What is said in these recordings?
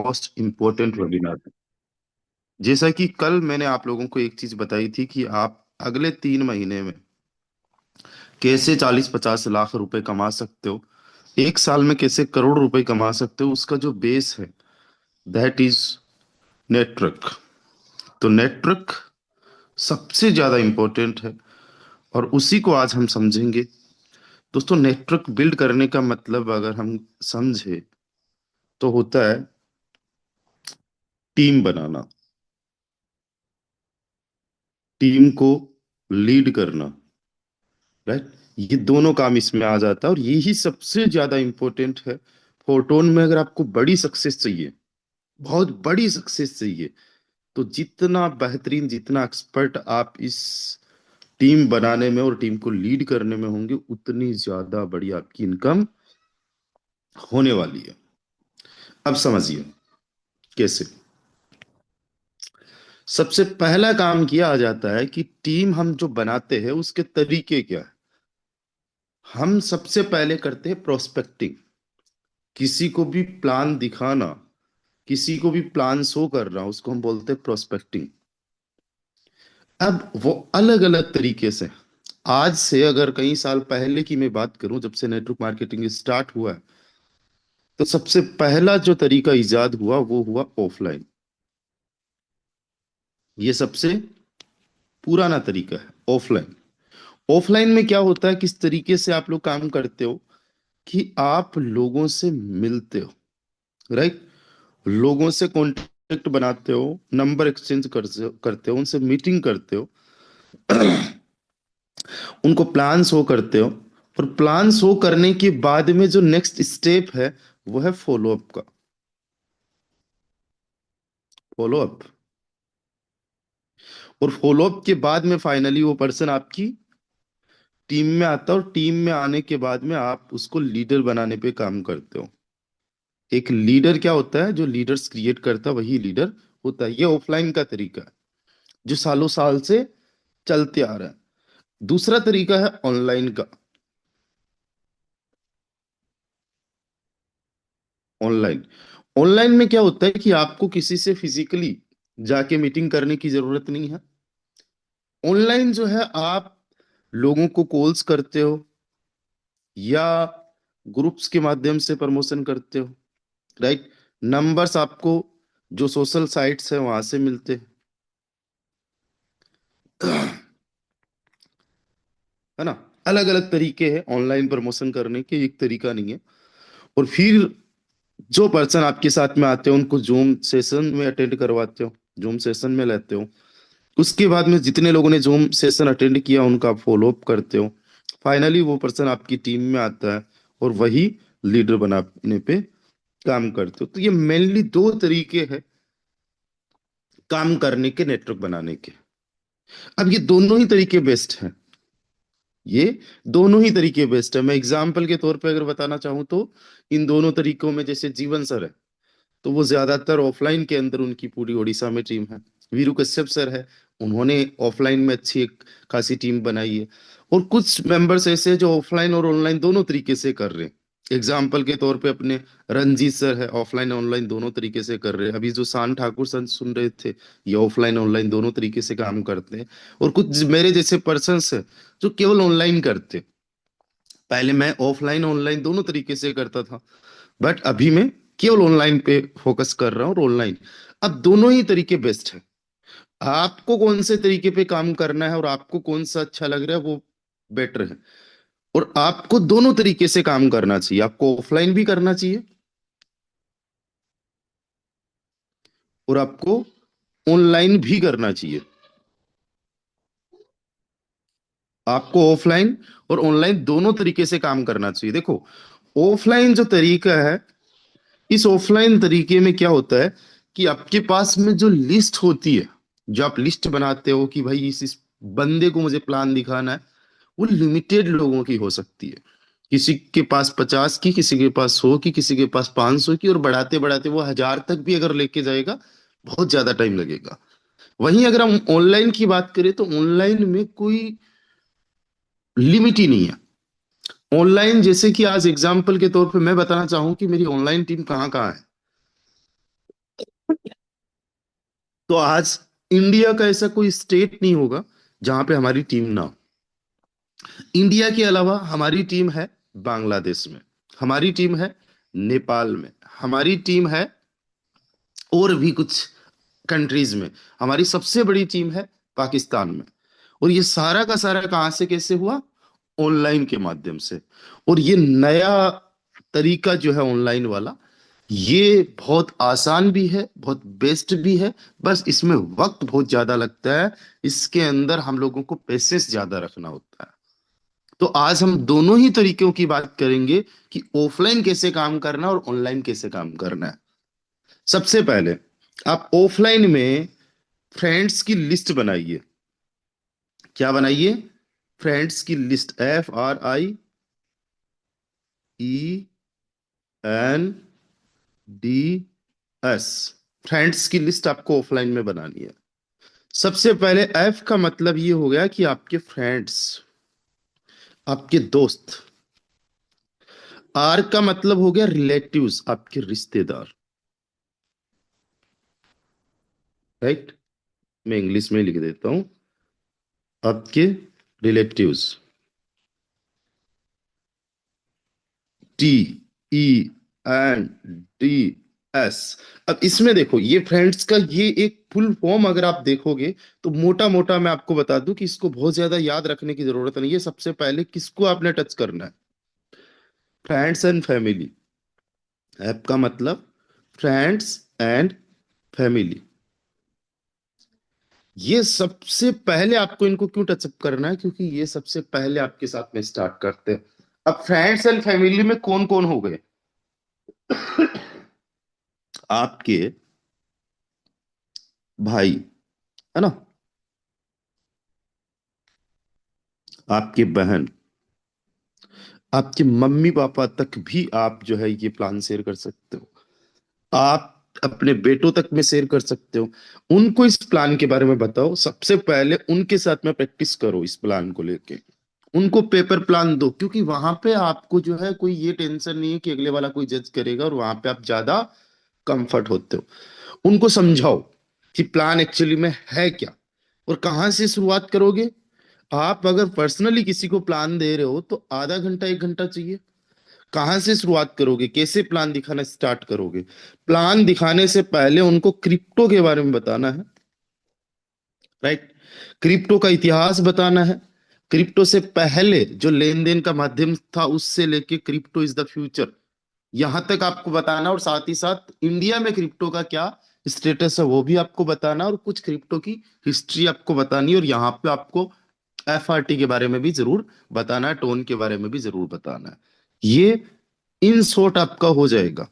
Most important webinar है। जैसा कि कल मैंने आप लोगों को एक चीज बताई थी कि आप अगले 3 महीने में कैसे 40-50 लाख रुपए कमा सकते हो, एक साल में कैसे करोड़ रुपए कमा सकते हो, उसका जो बेस है दैट इज नेटवर्क। तो नेटवर्क सबसे ज्यादा इम्पोर्टेंट है और उसी को आज हम समझेंगे। दोस्तों, नेटवर्क बिल्ड करने का मतलब अगर हम समझे तो होता है टीम बनाना, टीम को लीड करना, राइट। ये दोनों काम इसमें आ जाता है और यही सबसे ज्यादा इंपॉर्टेंट है। फोरटोन में अगर आपको बड़ी सक्सेस चाहिए, बहुत बड़ी सक्सेस चाहिए, तो जितना बेहतरीन, जितना एक्सपर्ट आप इस टीम बनाने में और टीम को लीड करने में होंगे, उतनी ज्यादा बड़ी आपकी इनकम होने वाली है। अब समझिए कैसे। सबसे पहला काम किया आ जाता है कि टीम हम जो बनाते हैं उसके तरीके क्या है। हम सबसे पहले करते हैं प्रोस्पेक्टिंग, किसी को भी प्लान दिखाना, किसी को भी प्लान शो करना, उसको हम बोलते हैं प्रोस्पेक्टिंग। अब वो अलग अलग तरीके से, आज से अगर कई साल पहले की मैं बात करूं, जब से नेटवर्क मार्केटिंग स्टार्ट हुआ है, तो सबसे पहला जो तरीका इजाद हुआ वो हुआ ऑफलाइन। ये सबसे पुराना तरीका है ऑफलाइन। ऑफलाइन में क्या होता है, किस तरीके से आप लोग काम करते हो कि आप लोगों से मिलते हो, राइट। लोगों से कांटेक्ट बनाते हो, नंबर एक्सचेंज करते हो, उनसे मीटिंग करते हो, उनको प्लान शो करते हो। और प्लान शो करने के बाद में जो नेक्स्ट स्टेप है वो है फॉलोअप का। फॉलोअप, और फॉलोअप के बाद में फाइनली वो पर्सन आपकी टीम में आता है और टीम में आने के बाद में आप उसको लीडर बनाने पे काम करते हो। एक लीडर क्या होता है, जो लीडर्स क्रिएट करता है वही लीडर होता है। ये ऑफलाइन का तरीका है जो सालों साल से चलते आ रहा है। दूसरा तरीका है ऑनलाइन का। ऑनलाइन, ऑनलाइन में क्या होता है कि आपको किसी से फिजिकली जाके मीटिंग करने की जरूरत नहीं है। ऑनलाइन जो है, आप लोगों को कॉल्स करते हो या ग्रुप्स के माध्यम से प्रमोशन करते हो, राइट। नंबर्स आपको जो सोशल साइट्स है वहां से मिलते हैं, है ना। अलग अलग तरीके हैं ऑनलाइन प्रमोशन करने के, एक तरीका नहीं है। और फिर जो पर्सन आपके साथ में आते हो उनको जूम सेशन में अटेंड करवाते हो, जूम सेशन में लेते हो। उसके बाद में जितने लोगों ने जूम सेशन अटेंड किया उनका फॉलोअप करते हो। फाइनली वो पर्सन आपकी टीम में आता है और वही लीडर बनाने पे काम करते हो। तो ये मेनली दो तरीके हैं काम करने के, नेटवर्क बनाने के। अब ये दोनों ही तरीके बेस्ट हैं। ये दोनों ही तरीके बेस्ट है। मैं एग्जाम्पल के तौर पे अगर बताना चाहूँ तो इन दोनों तरीकों में, जैसे जीवन सर है तो वो ज्यादातर ऑफलाइन के अंदर, उनकी पूरी उड़ीसा में टीम है। वीरू कश्यप सर है, उन्होंने ऑफलाइन में अच्छी एक खासी टीम बनाई है। और कुछ मेंबर्स ऐसे हैं जो ऑफलाइन और ऑनलाइन दोनों तरीके से कर रहे हैं। एग्जाम्पल के तौर पे अपने रंजीत सर है, ऑफलाइन ऑनलाइन दोनों तरीके से कर रहे हैं। अभी जो शान ठाकुर सर सुन रहे थे, ये ऑफलाइन ऑनलाइन दोनों तरीके से काम करते हैं। और कुछ मेरे जैसे पर्सन्स है जो केवल ऑनलाइन करते हैं। पहले मैं ऑफलाइन ऑनलाइन दोनों तरीके से करता था, बट अभी मैं केवल ऑनलाइन पे फोकस कर रहा हूँ। और ऑनलाइन, अब दोनों ही तरीके बेस्ट है। आपको कौन से तरीके पे काम करना है और आपको कौन सा अच्छा लग रहा है वो बेटर है। और आपको दोनों तरीके से काम करना चाहिए। आपको ऑफलाइन भी करना चाहिए और आपको ऑनलाइन भी करना चाहिए। आपको ऑफलाइन और ऑनलाइन दोनों तरीके से काम करना चाहिए। देखो, ऑफलाइन जो तरीका है, इस ऑफलाइन तरीके में क्या होता है कि आपके पास में जो लिस्ट होती है, जो आप लिस्ट बनाते हो कि भाई इस बंदे को मुझे प्लान दिखाना है, वो लिमिटेड लोगों की हो सकती है। किसी के पास 50 की, किसी के पास 100 की, किसी के पास 500 की, और बढ़ाते बढ़ाते वो 1000 तक भी अगर लेके जाएगा, बहुत ज्यादा टाइम लगेगा। वहीं अगर हम ऑनलाइन की बात करें तो ऑनलाइन में कोई लिमिट ही नहीं है। ऑनलाइन जैसे कि आज एग्जाम्पल के तौर पे मैं बताना चाहूँ कि मेरी ऑनलाइन टीम कहाँ कहाँ है। तो आज इंडिया का ऐसा कोई स्टेट नहीं होगा जहां पे हमारी टीम ना हो। इंडिया के अलावा हमारी टीम है बांग्लादेश में, हमारी टीम है नेपाल में, हमारी टीम है और भी कुछ कंट्रीज में, हमारी सबसे बड़ी टीम है पाकिस्तान में। और ये सारा का सारा कहां से कैसे हुआ? ऑनलाइन के माध्यम से। और ये नया तरीका जो है ऑनलाइन वाला, ये बहुत आसान भी है, बहुत बेस्ट भी है। बस इसमें वक्त बहुत ज्यादा लगता है, इसके अंदर हम लोगों को पेशेंस ज्यादा रखना होता है। तो आज हम दोनों ही तरीकों की बात करेंगे कि ऑफलाइन कैसे काम करना है और ऑनलाइन कैसे काम करना है। सबसे पहले आप ऑफलाइन में फ्रेंड्स की लिस्ट बनाइए। क्या बनाइए? फ्रेंड्स की लिस्ट, FRIENDS। फ्रेंड्स की लिस्ट आपको ऑफलाइन में बनानी है। सबसे पहले एफ का मतलब ये हो गया कि आपके फ्रेंड्स, आपके दोस्त। आर का मतलब हो गया रिलेटिव्स, आपके रिश्तेदार। राइट? मैं इंग्लिश में लिख देता हूं, आपके रिलेटिव्स। TENDS। अब इसमें देखो, ये फ्रेंड्स का ये एक फुल फॉर्म अगर आप देखोगे तो मोटा मोटा मैं आपको बता दूं कि इसको बहुत ज्यादा याद रखने की जरूरत नहीं है। सबसे पहले किसको आपने टच करना है? Friends and family. ऐप का मतलब फ्रेंड्स एंड फैमिली। ये सबसे पहले आपको इनको क्यों टचअप करना है? क्योंकि ये सबसे पहले आपके साथ में स्टार्ट करते हैं। अब फ्रेंड्स एंड फैमिली में कौन कौन हो गए? आपके भाई, है ना, आपकी बहन, आपके मम्मी पापा तक भी आप जो है ये प्लान शेयर कर सकते हो। आप अपने बेटों तक में शेयर कर सकते हो। उनको इस प्लान के बारे में बताओ। सबसे पहले उनके साथ में प्रैक्टिस करो इस प्लान को लेके। उनको पेपर प्लान दो, क्योंकि वहां पे आपको जो है कोई ये टेंशन नहीं है कि अगले वाला कोई जज करेगा, और वहां पे आप ज्यादा कंफर्ट होते हो। उनको समझाओ कि प्लान एक्चुअली में है क्या और कहाँ से शुरुआत करोगे। आप अगर पर्सनली किसी को प्लान दे रहे हो तो आधा घंटा 1 घंटा चाहिए। कहाँ से शुरुआत करोगे? कैसे प्लान दिखाना स्टार्ट करोगे? प्लान दिखाने से पहले उनको क्रिप्टो के बारे में बताना है। राइट? क्रिप्टो का इतिहास बताना है। क्रिप्टो से पहले जो लेन देन का माध्यम था उससे लेके क्रिप्टो इज द फ्यूचर, यहां तक आपको बताना। और साथ ही साथ इंडिया में क्रिप्टो का क्या स्टेटस है वो भी आपको बताना, और कुछ क्रिप्टो की हिस्ट्री आपको बतानी है। और यहाँ पे आपको FRT के बारे में भी जरूर बताना है, टोन के बारे में भी जरूर बताना है। ये इन शॉर्ट आपका हो जाएगा।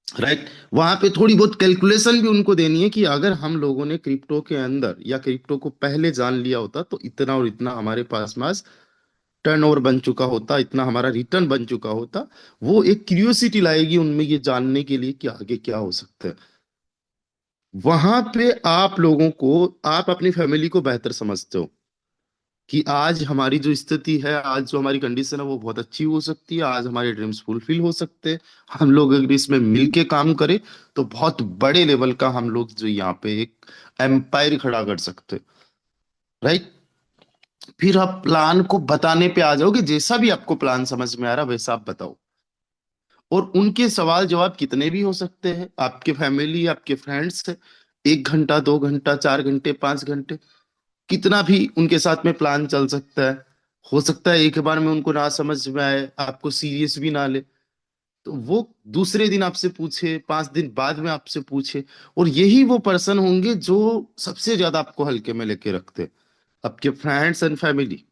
राइट? वहां पे थोड़ी बहुत कैलकुलेशन भी उनको देनी है कि अगर हम लोगों ने क्रिप्टो के अंदर या क्रिप्टो को पहले जान लिया होता तो इतना और इतना हमारे पास मास टर्नओवर बन चुका होता, इतना हमारा रिटर्न बन चुका होता। वो एक क्यूरियोसिटी लाएगी उनमें ये जानने के लिए कि आगे क्या हो सकता है। वहां पे आप लोगों को, आप अपनी फैमिली को बेहतर समझते हो कि आज हमारी जो स्थिति है, आज जो हमारी कंडीशन है वो बहुत अच्छी हो सकती है, आज हमारे ड्रीम्स फुलफिल हो सकते हैं। हम लोग अगर इसमें मिलके काम करें तो बहुत बड़े लेवल का हम लोग जो यहाँ पे एक एम्पायर खड़ा कर सकते हैं। राइट? फिर आप प्लान को बताने पे आ जाओगे। जैसा भी आपको प्लान समझ में आ रहा वैसा आप बताओ। और उनके सवाल जवाब कितने भी हो सकते हैं, आपके फैमिली, आपके फ्रेंड्स, 1 घंटा, 2 घंटा, 4 घंटे, 5 घंटे, कितना भी उनके साथ में प्लान चल सकता है। हो सकता है एक बार में उनको ना समझ में आए, आपको सीरियस भी ना ले, तो वो दूसरे दिन आपसे पूछे, 5 दिन बाद में आपसे पूछे। और यही वो पर्सन होंगे जो सबसे ज्यादा आपको हल्के में लेके रखते हैं, आपके फ्रेंड्स एंड फैमिली।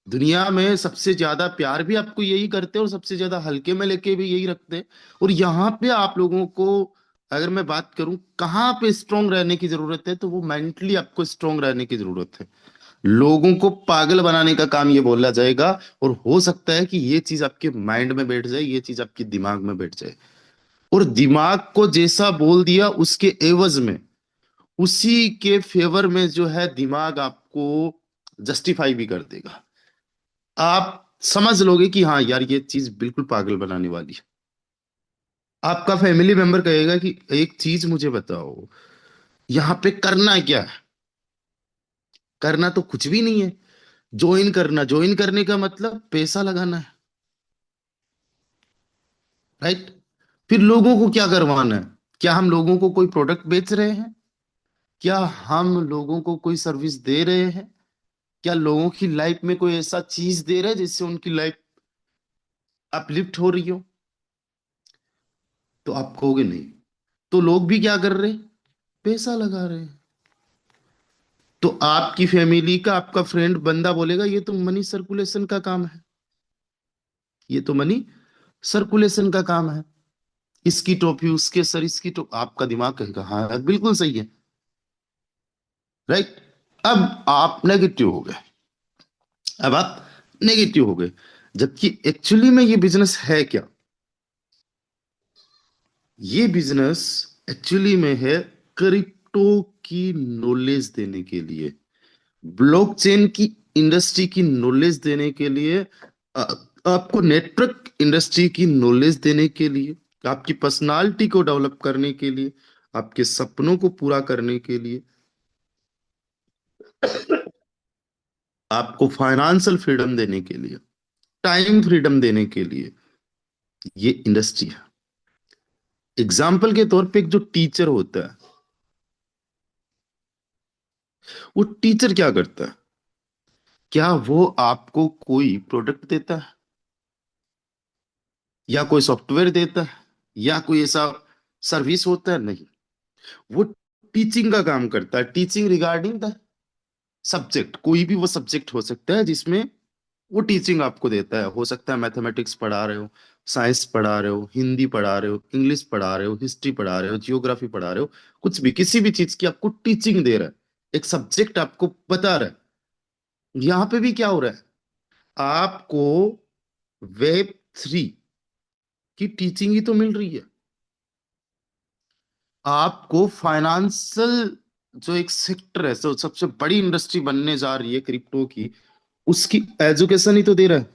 दुनिया में सबसे ज्यादा प्यार भी आपको यही करते हैं और सबसे ज्यादा हल्के में लेके भी यही रखते हैं। और यहाँ पे आप लोगों को, अगर मैं बात करूं कहाँ पे स्ट्रांग रहने की जरूरत है, तो वो मेंटली आपको स्ट्रांग रहने की जरूरत है। लोगों को पागल बनाने का काम ये बोला जाएगा। और हो सकता है कि ये चीज आपके माइंड में बैठ जाए, ये चीज आपके दिमाग में बैठ जाए। और दिमाग को जैसा बोल दिया उसके एवज में, उसी के फेवर में जो है दिमाग आपको जस्टिफाई भी कर देगा। आप समझ लोगे कि हाँ यार ये चीज बिल्कुल पागल बनाने वाली है। आपका फैमिली मेंबर कहेगा कि एक चीज मुझे बताओ, यहाँ पे करना क्या है? करना तो कुछ भी नहीं है। ज्वाइन करना, ज्वाइन करने का मतलब पैसा लगाना है, राइट? फिर लोगों को क्या करवाना है? क्या हम लोगों को कोई प्रोडक्ट बेच रहे हैं? क्या हम लोगों को कोई सर्विस दे रहे हैं? क्या लोगों की लाइफ में कोई ऐसा चीज दे रहे हैं जिससे उनकी लाइफ अपलिफ्ट हो रही हो? तो आप कहोगे नहीं। तो लोग भी क्या कर रहे हैं? पैसा लगा रहे हैं। तो आपकी फैमिली का आपका फ्रेंड बंदा बोलेगा ये तो मनी सर्कुलेशन का काम है, ये तो मनी सर्कुलेशन का काम है, इसकी टोपी उसके सर, इसकी टोपी। आपका दिमाग कहेगा हाँ बिल्कुल सही है, राइट? अब आप नेगेटिव हो गए। अब आप नेगेटिव हो गए, जबकि एक्चुअली में ये बिजनेस है क्या? ये बिजनेस एक्चुअली में है क्रिप्टो की नॉलेज देने के लिए, ब्लॉकचेन की इंडस्ट्री की नॉलेज देने के लिए, आपको नेटवर्क इंडस्ट्री की नॉलेज देने के लिए, आपकी पर्सनालिटी को डेवलप करने के लिए, आपके सपनों को पूरा करने के लिए, आपको फाइनेंशियल फ्रीडम देने के लिए, टाइम फ्रीडम देने के लिए ये इंडस्ट्री है। एग्जाम्पल के तौर पे एक जो टीचर होता है, वो टीचर क्या करता है? क्या वो आपको कोई प्रोडक्ट देता है, या कोई सॉफ्टवेयर देता है, या कोई ऐसा सर्विस होता है? नहीं। वो टीचिंग का काम करता है, टीचिंग रिगार्डिंग द सब्जेक्ट। कोई भी वो सब्जेक्ट हो सकता है जिसमें वो टीचिंग आपको देता है। हो सकता है मैथमेटिक्स पढ़ा रहे हो, साइंस पढ़ा रहे हो, हिंदी पढ़ा रहे हो, इंग्लिश पढ़ा रहे हो, हिस्ट्री पढ़ा रहे हो, जियोग्राफी पढ़ा रहे हो, कुछ भी, किसी भी चीज की आपको टीचिंग दे रहा है, एक सब्जेक्ट आपको बता रहा है। यहाँ पे भी क्या हो रहा है? आपको वेब 3 की टीचिंग ही तो मिल रही है। आपको फाइनेंशियल जो एक सेक्टर है, जो सबसे बड़ी इंडस्ट्री बनने जा रही है क्रिप्टो की, उसकी एजुकेशन ही तो दे रहा है,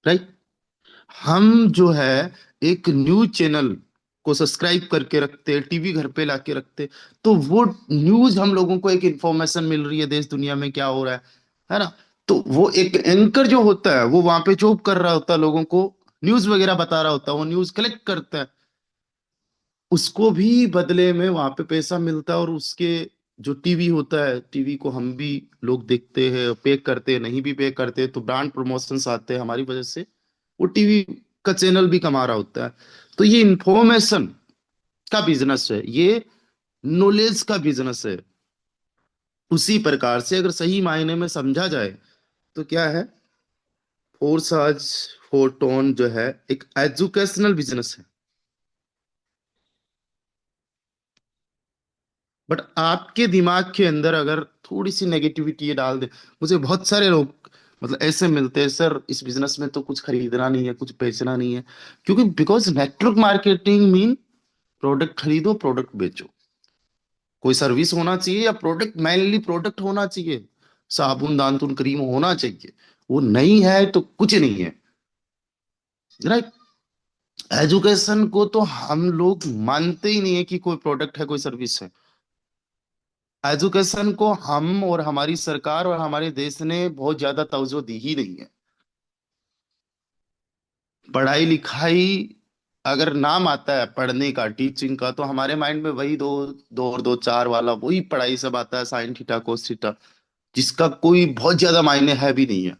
राइट? हम जो है एक न्यूज चैनल को सब्सक्राइब करके रखते हैं, टीवी घर पे लाके रखते हैं, तो वो न्यूज हम लोगों को एक इंफॉर्मेशन मिल रही है देश दुनिया में क्या हो रहा है ना? तो वो एक एंकर जो होता है वो वहां पे जॉब कर रहा होता है, लोगों को न्यूज वगैरह बता रहा होता है, वो न्यूज कलेक्ट करता है, उसको भी बदले में वहां पे पैसा मिलता है। और उसके जो टीवी होता है, टीवी को हम भी लोग देखते हैं, पे करते हैं, नहीं भी पे करते तो ब्रांड प्रमोशंस आते हैं हमारी वजह से, वो टीवी का चैनल भी कमा रहा होता है। तो ये इंफॉर्मेशन का बिजनेस है, ये नॉलेज का बिजनेस है। उसी प्रकार से अगर सही मायने में समझा जाए तो क्या है, फोर्साज फोरटोन जो है एक एजुकेशनल बिजनेस है। बट आपके दिमाग के अंदर अगर थोड़ी सी नेगेटिविटी ये डाल दे, मुझे बहुत सारे लोग मतलब ऐसे मिलते हैं, सर इस बिजनेस में तो कुछ खरीदना नहीं है, कुछ बेचना नहीं है। क्योंकि because network marketing mean product खरीदो, प्रोडक्ट बेचो। कोई सर्विस होना चाहिए या प्रोडक्ट, मेनली प्रोडक्ट होना चाहिए। साबुन दानतुन क्रीम होना चाहिए, वो नहीं है तो कुछ नहीं है, राइट? एजुकेशन को तो हम लोग मानते ही नहीं है कि कोई प्रोडक्ट है, कोई सर्विस है। एजुकेशन को हम और हमारी सरकार और हमारे देश ने बहुत ज्यादा तवज्जो दी ही नहीं है। पढ़ाई लिखाई अगर नाम आता है पढ़ने का, टीचिंग का, तो हमारे माइंड में वही दो, दो और दो चार वाला वही पढ़ाई सब आता है, साइन थीटा कोस थीटा, जिसका कोई बहुत ज्यादा मायने है भी नहीं है।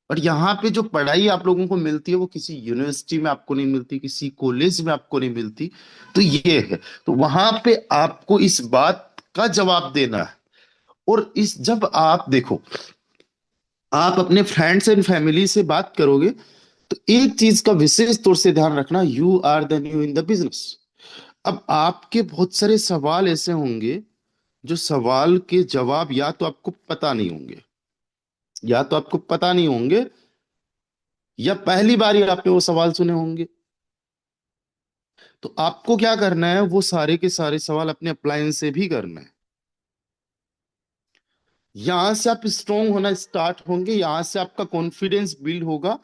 और यहाँ पे जो पढ़ाई आप लोगों को मिलती है वो किसी यूनिवर्सिटी में आपको नहीं मिलती, किसी कॉलेज में आपको नहीं मिलती। तो ये है, तो वहां पे आपको इस बात का जवाब देना है। और इस जब आप देखो, आप अपने फ्रेंड्स एंड फैमिली से बात करोगे तो एक चीज का विशेष तौर से ध्यान रखना, you are the new in the business. अब आपके बहुत सारे सवाल ऐसे होंगे जो सवाल के जवाब या तो आपको पता नहीं होंगे, या तो आपको पता नहीं होंगे, या पहली बार ही आपने वो सवाल सुने होंगे। तो आपको क्या करना है, वो सारे के सारे सवाल अपने अप्लायंस से भी करना है। यहां से आप स्ट्रांग होना स्टार्ट होंगे, यहां से आपका कॉन्फिडेंस बिल्ड होगा।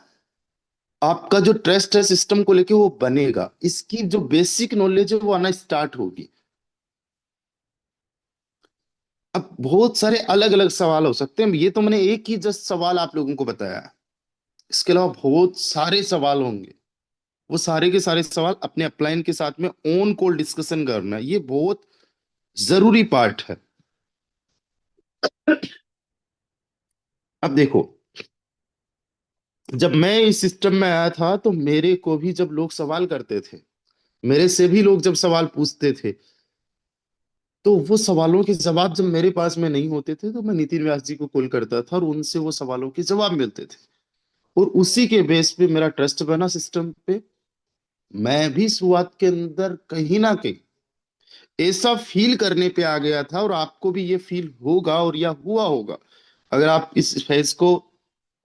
आपका जो ट्रस्ट है सिस्टम को लेके वो बनेगा, इसकी जो बेसिक नॉलेज है वो आना स्टार्ट होगी। अब बहुत सारे अलग अलग सवाल हो सकते हैं, ये तो मैंने एक ही जस्ट सवाल आप लोगों को बताया है। इसके अलावा बहुत सारे सवाल होंगे। वो सारे के सारे सवाल अपने अपलाइन के साथ में ऑन कॉल डिस्कशन करना है, ये बहुत जरूरी पार्ट है। अब देखो, जब मैं इस सिस्टम में आया था तो मेरे को भी जब लोग सवाल करते थे, मेरे से भी लोग जब सवाल पूछते थे, तो वो सवालों के जवाब जब मेरे पास में नहीं होते थे तो मैं नितिन व्यास जी को कॉल करता था और उनसे वो सवालों के जवाब मिलते थे। और उसी के बेस पे मेरा ट्रस्ट बना सिस्टम पे। मैं भी शुरुआत के अंदर कहीं ना कहीं ऐसा फील करने पे आ गया था, और आपको भी ये फील होगा और या हुआ होगा। अगर आप इस फेज को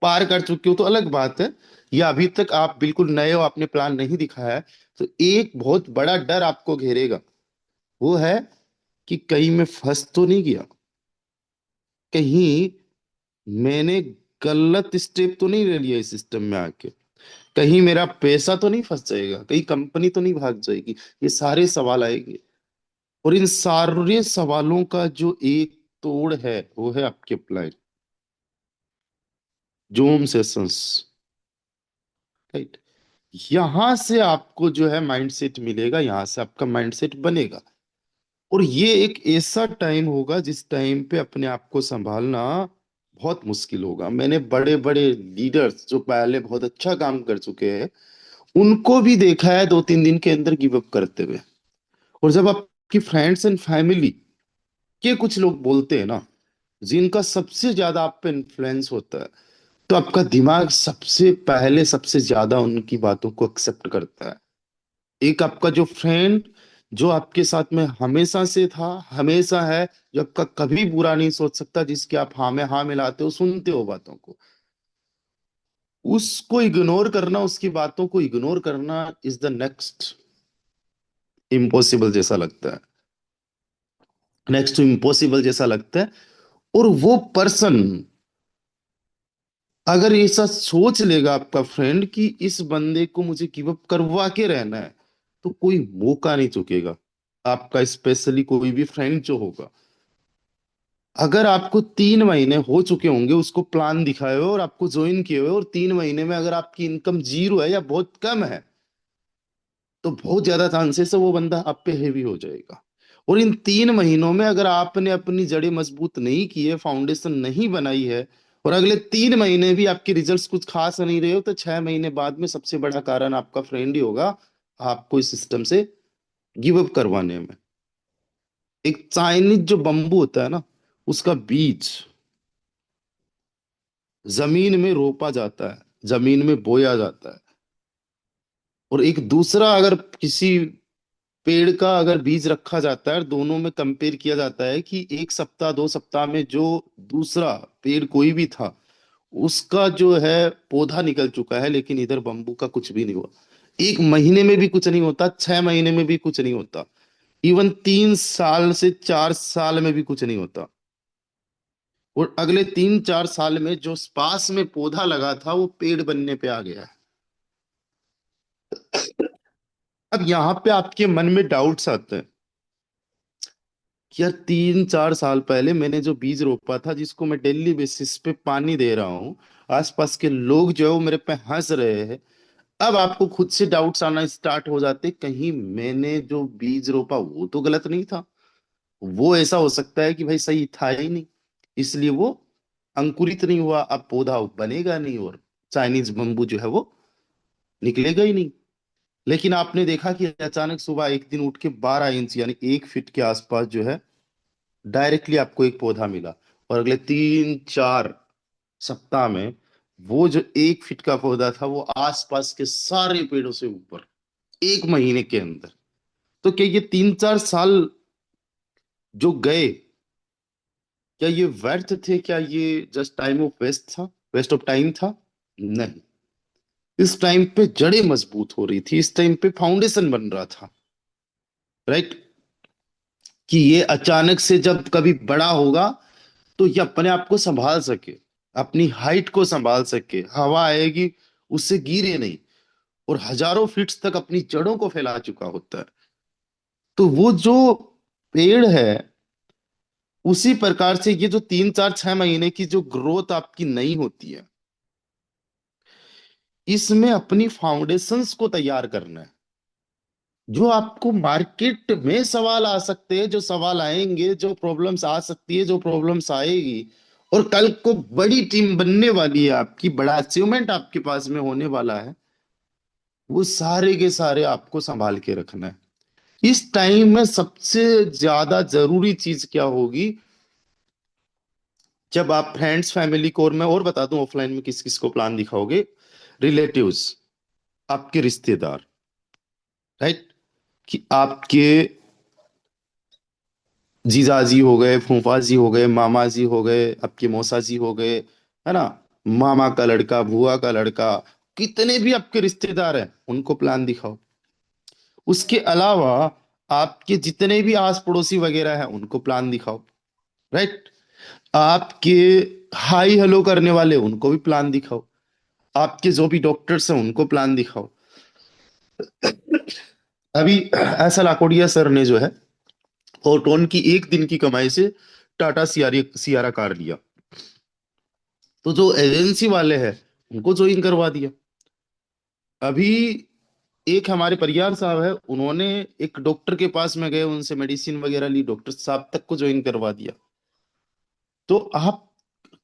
पार कर चुके हो तो अलग बात है, या अभी तक आप बिल्कुल नए हो, आपने प्लान नहीं दिखाया है, तो एक बहुत बड़ा डर आपको घेरेगा। वो है कि कहीं मैं फंस तो नहीं गया, कहीं मैंने गलत स्टेप तो नहीं ले लिया इस सिस्टम में आके, कहीं मेरा पैसा तो नहीं फंस जाएगा, कहीं कंपनी तो नहीं भाग जाएगी। ये सारे सवाल आएंगे, और इन सारे सवालों का जो एक तोड़ है वो है आपके अप्लाई जूम सेशंस, राइट। यहां से आपको जो है माइंडसेट मिलेगा, यहां से आपका माइंडसेट बनेगा। और ये एक ऐसा टाइम होगा जिस टाइम पे अपने आप को संभालना बहुत मुश्किल होगा। मैंने बड़े बड़े लीडर्स जो पहले बहुत अच्छा काम कर चुके हैं, उनको भी देखा है 2-3 दिन के अंदर गिव अप करते हुए। और जब आपकी फ्रेंड्स एंड फैमिली के कुछ लोग बोलते हैं ना, जिनका सबसे ज्यादा आप पे इन्फ्लुएंस होता है, तो आपका दिमाग सबसे पहले सबसे ज्यादा उनकी बातों को एक्सेप्ट करता है। एक आपका जो फ्रेंड जो आपके साथ में हमेशा से था, हमेशा है, जो आपका कभी बुरा नहीं सोच सकता, जिसके आप हाँ में हाँ मिलाते हो, सुनते हो बातों को, उसको इग्नोर करना, उसकी बातों को इग्नोर करना इज द नेक्स्ट इम्पॉसिबल जैसा लगता है। नेक्स्ट टू इम्पॉसिबल जैसा लगता है। और वो पर्सन अगर ऐसा सोच लेगा आपका फ्रेंड कि इस बंदे को मुझे गिव अप करवा के रहना है, तो कोई मौका नहीं चुकेगा आपका, स्पेशली कोई भी फ्रेंड जो होगा। अगर आपको 3 महीने हो चुके होंगे उसको प्लान दिखाए हुए और आपको ज्वाइन किए हुए, और 3 महीने में अगर आपकी इनकम जीरो है या बहुत कम है, तो बहुत ज्यादा चांसेस है वो बंदा आप पे हेवी हो जाएगा। और इन 3 महीनों में अगर आपने अपनी जड़ें मजबूत नहीं की है, फाउंडेशन नहीं बनाई है, और अगले 3 महीने भी आपके रिजल्ट्स कुछ खास नहीं रहे हो, तो 6 महीने बाद में सबसे बड़ा कारण आपका फ्रेंड ही होगा आपको इस सिस्टम से गिव अप करवाने में। एक चाइनीज जो बम्बू होता है ना, उसका बीज जमीन में रोपा जाता है, जमीन में बोया जाता है। और एक दूसरा, अगर किसी पेड़ का अगर बीज रखा जाता है, दोनों में कंपेयर किया जाता है कि 1 सप्ताह 2 सप्ताह में जो दूसरा पेड़ कोई भी था, उसका जो है पौधा निकल चुका है, लेकिन इधर बम्बू का कुछ भी नहीं हुआ। 1 महीने में भी कुछ नहीं होता, 6 महीने में भी कुछ नहीं होता, इवन 3 साल से 4 साल में भी कुछ नहीं होता। और अगले 3-4 साल में जो पास में पौधा लगा था वो पेड़ बनने पे आ गया है। अब यहाँ पे आपके मन में डाउट्स आते हैं कि यार 3-4 साल पहले मैंने जो बीज रोपा था, जिसको मैं डेली बेसिस पे पानी दे रहा हूँ, आसपास के लोग जो है वो मेरे पे हंस रहे हैं। अब आपको खुद से डाउट्स आना स्टार्ट हो जाते, कहीं मैंने जो बीज रोपा वो तो गलत नहीं था। वो ऐसा हो सकता है कि भाई सही था ही नहीं, इसलिए वो अंकुरित नहीं हुआ, अब पौधा बनेगा नहीं, और चाइनीज बम्बू जो है वो निकलेगा ही नहीं। लेकिन आपने देखा कि अचानक सुबह एक दिन उठ के 12 इंच यानी 1 फीट के आसपास जो है डायरेक्टली आपको एक पौधा मिला। और अगले 3-4 सप्ताह में वो जो 1 फीट का पौधा था वो आसपास के सारे पेड़ों से ऊपर, 1 महीने के अंदर। तो क्या ये 3-4 साल जो गए, क्या ये व्यर्थ थे? क्या ये जस्ट टाइम ऑफ वेस्ट था, वेस्ट ऑफ टाइम था? नहीं। इस टाइम पे जड़ें मजबूत हो रही थी, इस टाइम पे फाउंडेशन बन रहा था, राइट। कि ये अचानक से जब कभी बड़ा होगा तो ये अपने आप को संभाल सके, अपनी हाइट को संभाल सके, हवा आएगी उससे गिरे नहीं। और हजारों फीट तक अपनी जड़ों को फैला चुका होता है। तो वो जो पेड़ है, उसी प्रकार से ये जो 3 4 6 महीने की जो ग्रोथ आपकी नहीं होती है, इसमें अपनी फाउंडेशंस को तैयार करना है। जो आपको मार्केट में सवाल आ सकते हैं, जो सवाल आएंगे, जो प्रॉब्लम्स आ सकती है, जो प्रॉब्लम्स आएगी, और कल को बड़ी टीम बनने वाली है आपकी, बड़ा अचीवमेंट आपके पास में होने वाला है, वो सारे के सारे आपको संभाल के रखना है। इस टाइम में सबसे ज्यादा जरूरी चीज क्या होगी? जब आप फ्रेंड्स फैमिली को, और मैं और बता दूं ऑफलाइन में किस किस को प्लान दिखाओगे, रिलेटिव्स, आपके रिश्तेदार, राइट, कि आपके जीजाजी हो गए, फूफा जी हो गए, मामा जी हो गए, आपके मौसा जी हो गए, है ना, मामा का लड़का, बुआ का लड़का, कितने भी आपके रिश्तेदार हैं उनको प्लान दिखाओ। उसके अलावा आपके जितने भी आस पड़ोसी वगैरह हैं उनको प्लान दिखाओ, राइट। आपके हाई हेलो करने वाले उनको भी प्लान दिखाओ। आपके जो भी डॉक्टर्स हैं उनको प्लान दिखाओ। अभी ऐसा लाकोड़िया सर ने जो है, फोटोन की एक दिन की कमाई से टाटा सियारा कार लिया। तो जो एजेंसी वाले हैं उनको ज्वाइन करवा दिया। अभी एक हमारे परियार साहब है, उन्होंने एक डॉक्टर के पास में गए, उनसे मेडिसिन वगैरह ली, डॉक्टर साहब तक को ज्वाइन करवा दिया। तो आप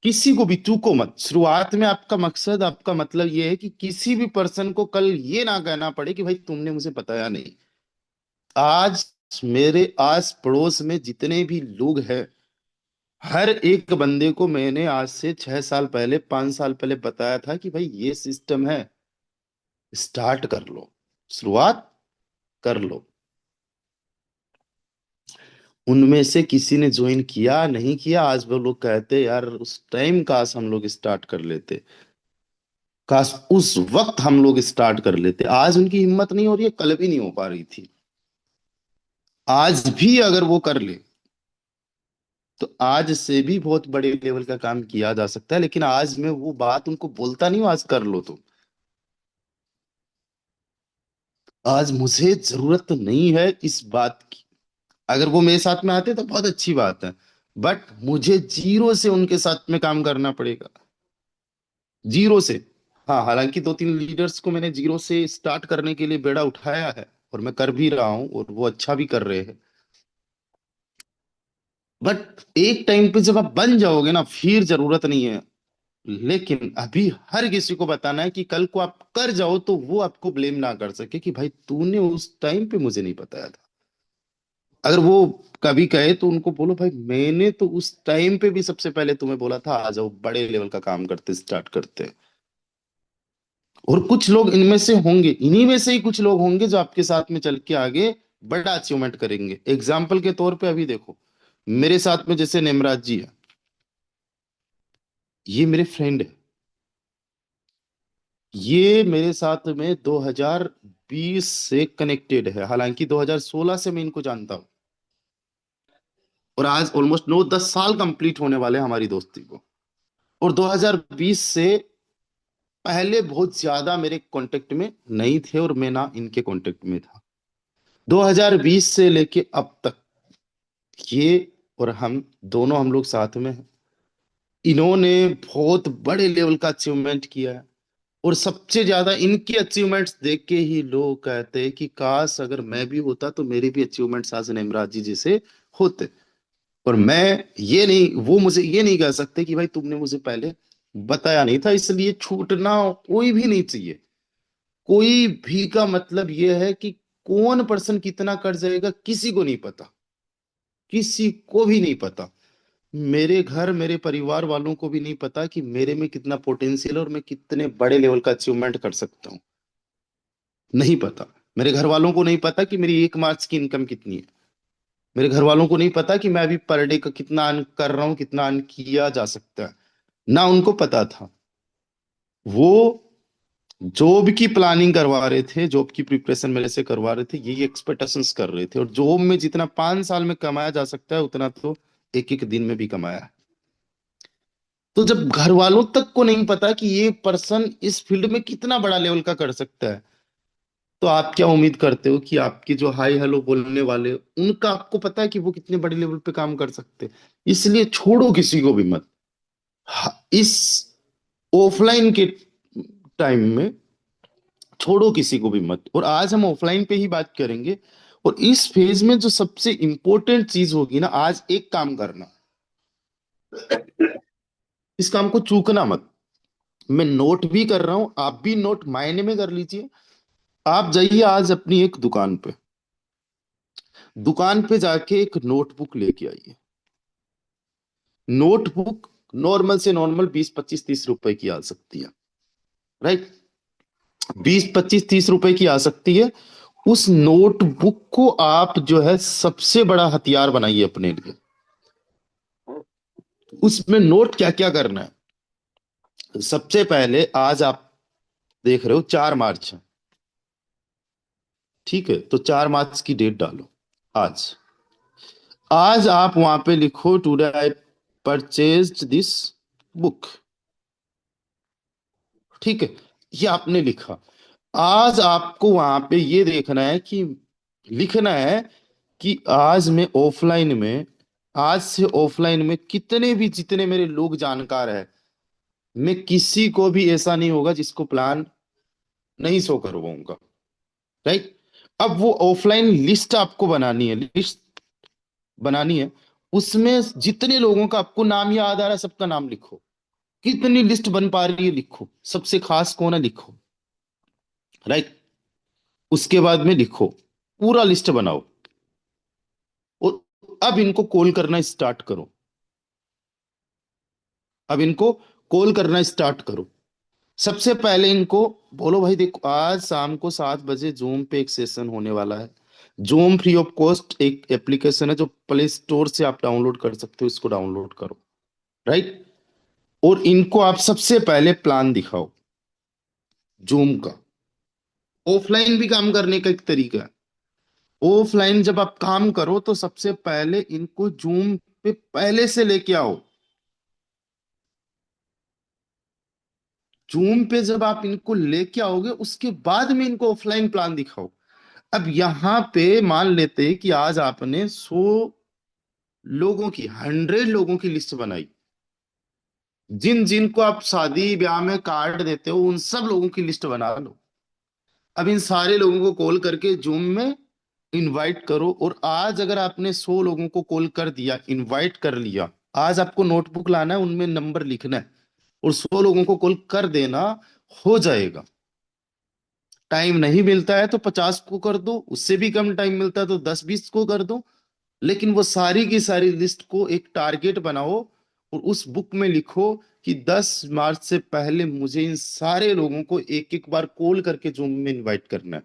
किसी को भी चूको मत। शुरुआत में आपका मकसद, आपका मतलब ये है कि किसी भी पर्सन को कल ये ना कहना पड़े कि भाई तुमने मुझे बताया नहीं। आज मेरे आस पड़ोस में जितने भी लोग हैं, हर एक बंदे को मैंने आज से 6 साल पहले, 5 साल पहले बताया था कि भाई ये सिस्टम है, स्टार्ट कर लो, शुरुआत कर लो। उनमें से किसी ने ज्वाइन किया नहीं किया, आज वो लोग कहते यार उस टाइम काश हम लोग स्टार्ट कर लेते, काश उस वक्त हम लोग स्टार्ट कर लेते। आज उनकी हिम्मत नहीं हो रही है, कल भी नहीं हो पा रही थी। आज भी अगर वो कर ले तो आज से भी बहुत बड़े लेवल का काम किया जा सकता है, लेकिन आज मैं वो बात उनको बोलता नहीं हूं, आज कर लो तो। आज मुझे जरूरत नहीं है इस बात की। अगर वो मेरे साथ में आते तो बहुत अच्छी बात है, बट मुझे जीरो से उनके साथ में काम करना पड़ेगा, जीरो से। हाँ, हालांकि 2 3 लीडर्स को मैंने जीरो से स्टार्ट करने के लिए बेड़ा उठाया है, और मैं कर भी रहा हूँ, और वो अच्छा भी कर रहे हैं। बट एक टाइम पे जब आप बन जाओगे ना, फिर जरूरत नहीं है। लेकिन अभी हर किसी को बताना है कि कल को आप कर जाओ तो वो आपको ब्लेम ना कर सके कि भाई तूने उस टाइम पे मुझे नहीं बताया था। अगर वो कभी कहे तो उनको बोलो भाई मैंने तो उस टाइम पे भी सबसे पहले तुम्हें बोला था आ जाओ, बड़े लेवल का काम करते, स्टार्ट करते। और कुछ लोग इनमें से होंगे, इन्हीं में से ही कुछ लोग होंगे जो आपके साथ में चल के आगे बड़ा अचीवमेंट करेंगे। एग्जाम्पल के तौर पे अभी देखो, मेरे साथ में जैसे नेमराज जी है, ये मेरे फ्रेंड है। ये मेरे साथ में 2020 से कनेक्टेड है, हालांकि 2016 से मैं इनको जानता हूँ, और आज ऑलमोस्ट 9 10 साल कंप्लीट होने वाले हैं हमारी दोस्ती को। और 2020 से पहले बहुत ज्यादा मेरे कांटेक्ट में नहीं थे, और मैं ना इनके कांटेक्ट में था। 2020 से लेके अब तक ये और हम दोनों, हम लोग साथ में हैं। इन्होंने बहुत बड़े लेवल का अचीवमेंट किया है, और सबसे ज्यादा इनकी अचीवमेंट्स देख के ही लोग कहते हैं कि काश अगर मैं भी होता तो मेरे भी अचीवमेंट्स आज नेमराज जी जैसे होते। और मैं ये नहीं, वो मुझे ये नहीं कह सकते कि भाई तुमने मुझे पहले बताया नहीं था, इसलिए छूटना कोई भी नहीं चाहिए। कोई भी का मतलब ये है कि कौन पर्सन कितना कर जाएगा किसी को नहीं पता, किसी को भी नहीं पता। मेरे घर, मेरे परिवार वालों को भी नहीं पता कि मेरे में कितना पोटेंशियल है और मैं कितने बड़े लेवल का अचीवमेंट कर सकता हूँ, नहीं पता। मेरे घर वालों को नहीं पता कि मेरी 1 मार्च की इनकम कितनी है। मेरे घर वालों को नहीं पता कि मैं अभी पर डे का कितना अर्न कर रहा हूँ, कितना अर्न किया जा सकता है, ना उनको पता था। वो जॉब की प्लानिंग करवा रहे थे, जॉब की प्रिपरेशन मेरे से करवा रहे थे, यही एक्सपेक्टेशंस कर रहे थे। और जॉब में जितना 5 साल में कमाया जा सकता है उतना तो एक एक दिन में भी कमाया है। तो जब घर वालों तक को नहीं पता कि ये पर्सन इस फील्ड में कितना बड़ा लेवल का कर सकता है, तो आप क्या उम्मीद करते हो कि आपके जो हाई हेलो बोलने वाले, उनका आपको पता है कि वो कितने बड़े लेवल पे काम कर सकते हैं? इसलिए छोड़ो किसी को भी मत। इस ऑफलाइन के टाइम में छोड़ो किसी को भी मत। और आज हम ऑफलाइन पे ही बात करेंगे। और इस फेज में जो सबसे इंपॉर्टेंट चीज होगी ना, आज एक काम करना, इस काम को चूकना मत। मैं नोट भी कर रहा हूं, आप भी नोट मायने में कर लीजिए। आप जाइए आज अपनी एक दुकान पे, दुकान पे जाके एक नोटबुक लेके आइए। नोटबुक नॉर्मल से नॉर्मल 20 25 30 रुपए की आ सकती है, राइट? 20 25 30 रुपए की आ सकती है। उस नोटबुक को आप जो है सबसे बड़ा हथियार बनाइए अपने लिए। उसमें नोट क्या क्या करना है? सबसे पहले, आज आप देख रहे हो 4 मार्च है, ठीक है? तो 4 मार्च की डेट डालो आज। आज आप वहां पे लिखो, today I purchased this book, ठीक है? ये आपने लिखा। आज आपको वहां पे ये देखना है कि, लिखना है कि आज मैं ऑफलाइन में, आज से ऑफलाइन में कितने भी, जितने मेरे लोग जानकार है, मैं किसी को भी ऐसा नहीं होगा जिसको प्लान नहीं शो करवाऊंगा, राइट? अब वो ऑफलाइन लिस्ट आपको बनानी है, लिस्ट बनानी है। उसमें जितने लोगों का आपको नाम याद आ रहा है, सबका नाम लिखो। कितनी लिस्ट बन पा रही है लिखो, सबसे खास कौन है लिखो, राइट? उसके बाद में लिखो, पूरा लिस्ट बनाओ। और अब इनको कॉल करना स्टार्ट करो। अब इनको कॉल करना स्टार्ट करो। सबसे पहले इनको बोलो, भाई देखो, आज शाम को 7 बजे जूम पे एक सेशन होने वाला है। जूम फ्री ऑफ कॉस्ट एक एप्लीकेशन है जो प्ले स्टोर से आप डाउनलोड कर सकते हो, इसको डाउनलोड करो, राइट? और इनको आप सबसे पहले प्लान दिखाओ जूम का। ऑफलाइन भी काम करने का एक तरीका है। ऑफलाइन जब आप काम करो तो सबसे पहले इनको जूम पे पहले से लेके आओ। जूम पे जब आप इनको लेके आओगे, उसके बाद में इनको ऑफलाइन प्लान दिखाओ। अब यहां पे मान लेते हैं कि आज आपने 100 लोगों की, 100 लोगों की लिस्ट बनाई। जिन जिनको आप शादी ब्याह में कार्ड देते हो, उन सब लोगों की लिस्ट बना लो। अब इन सारे लोगों को कॉल करके जूम में इनवाइट करो। और आज अगर आपने 100 लोगों को कॉल कर दिया, इनवाइट कर लिया, आज आपको नोटबुक लाना है, उनमें नंबर लिखना है और 100 लोगों को कॉल कर देना, हो जाएगा। टाइम नहीं मिलता है तो 50 को कर दो, उससे भी कम टाइम मिलता है तो 10 20 को कर दो। लेकिन वो सारी की सारी लिस्ट को एक टारगेट बनाओ और उस बुक में लिखो कि 10 मार्च से पहले मुझे इन सारे लोगों को एक एक बार कॉल करके जूम में इनवाइट करना है।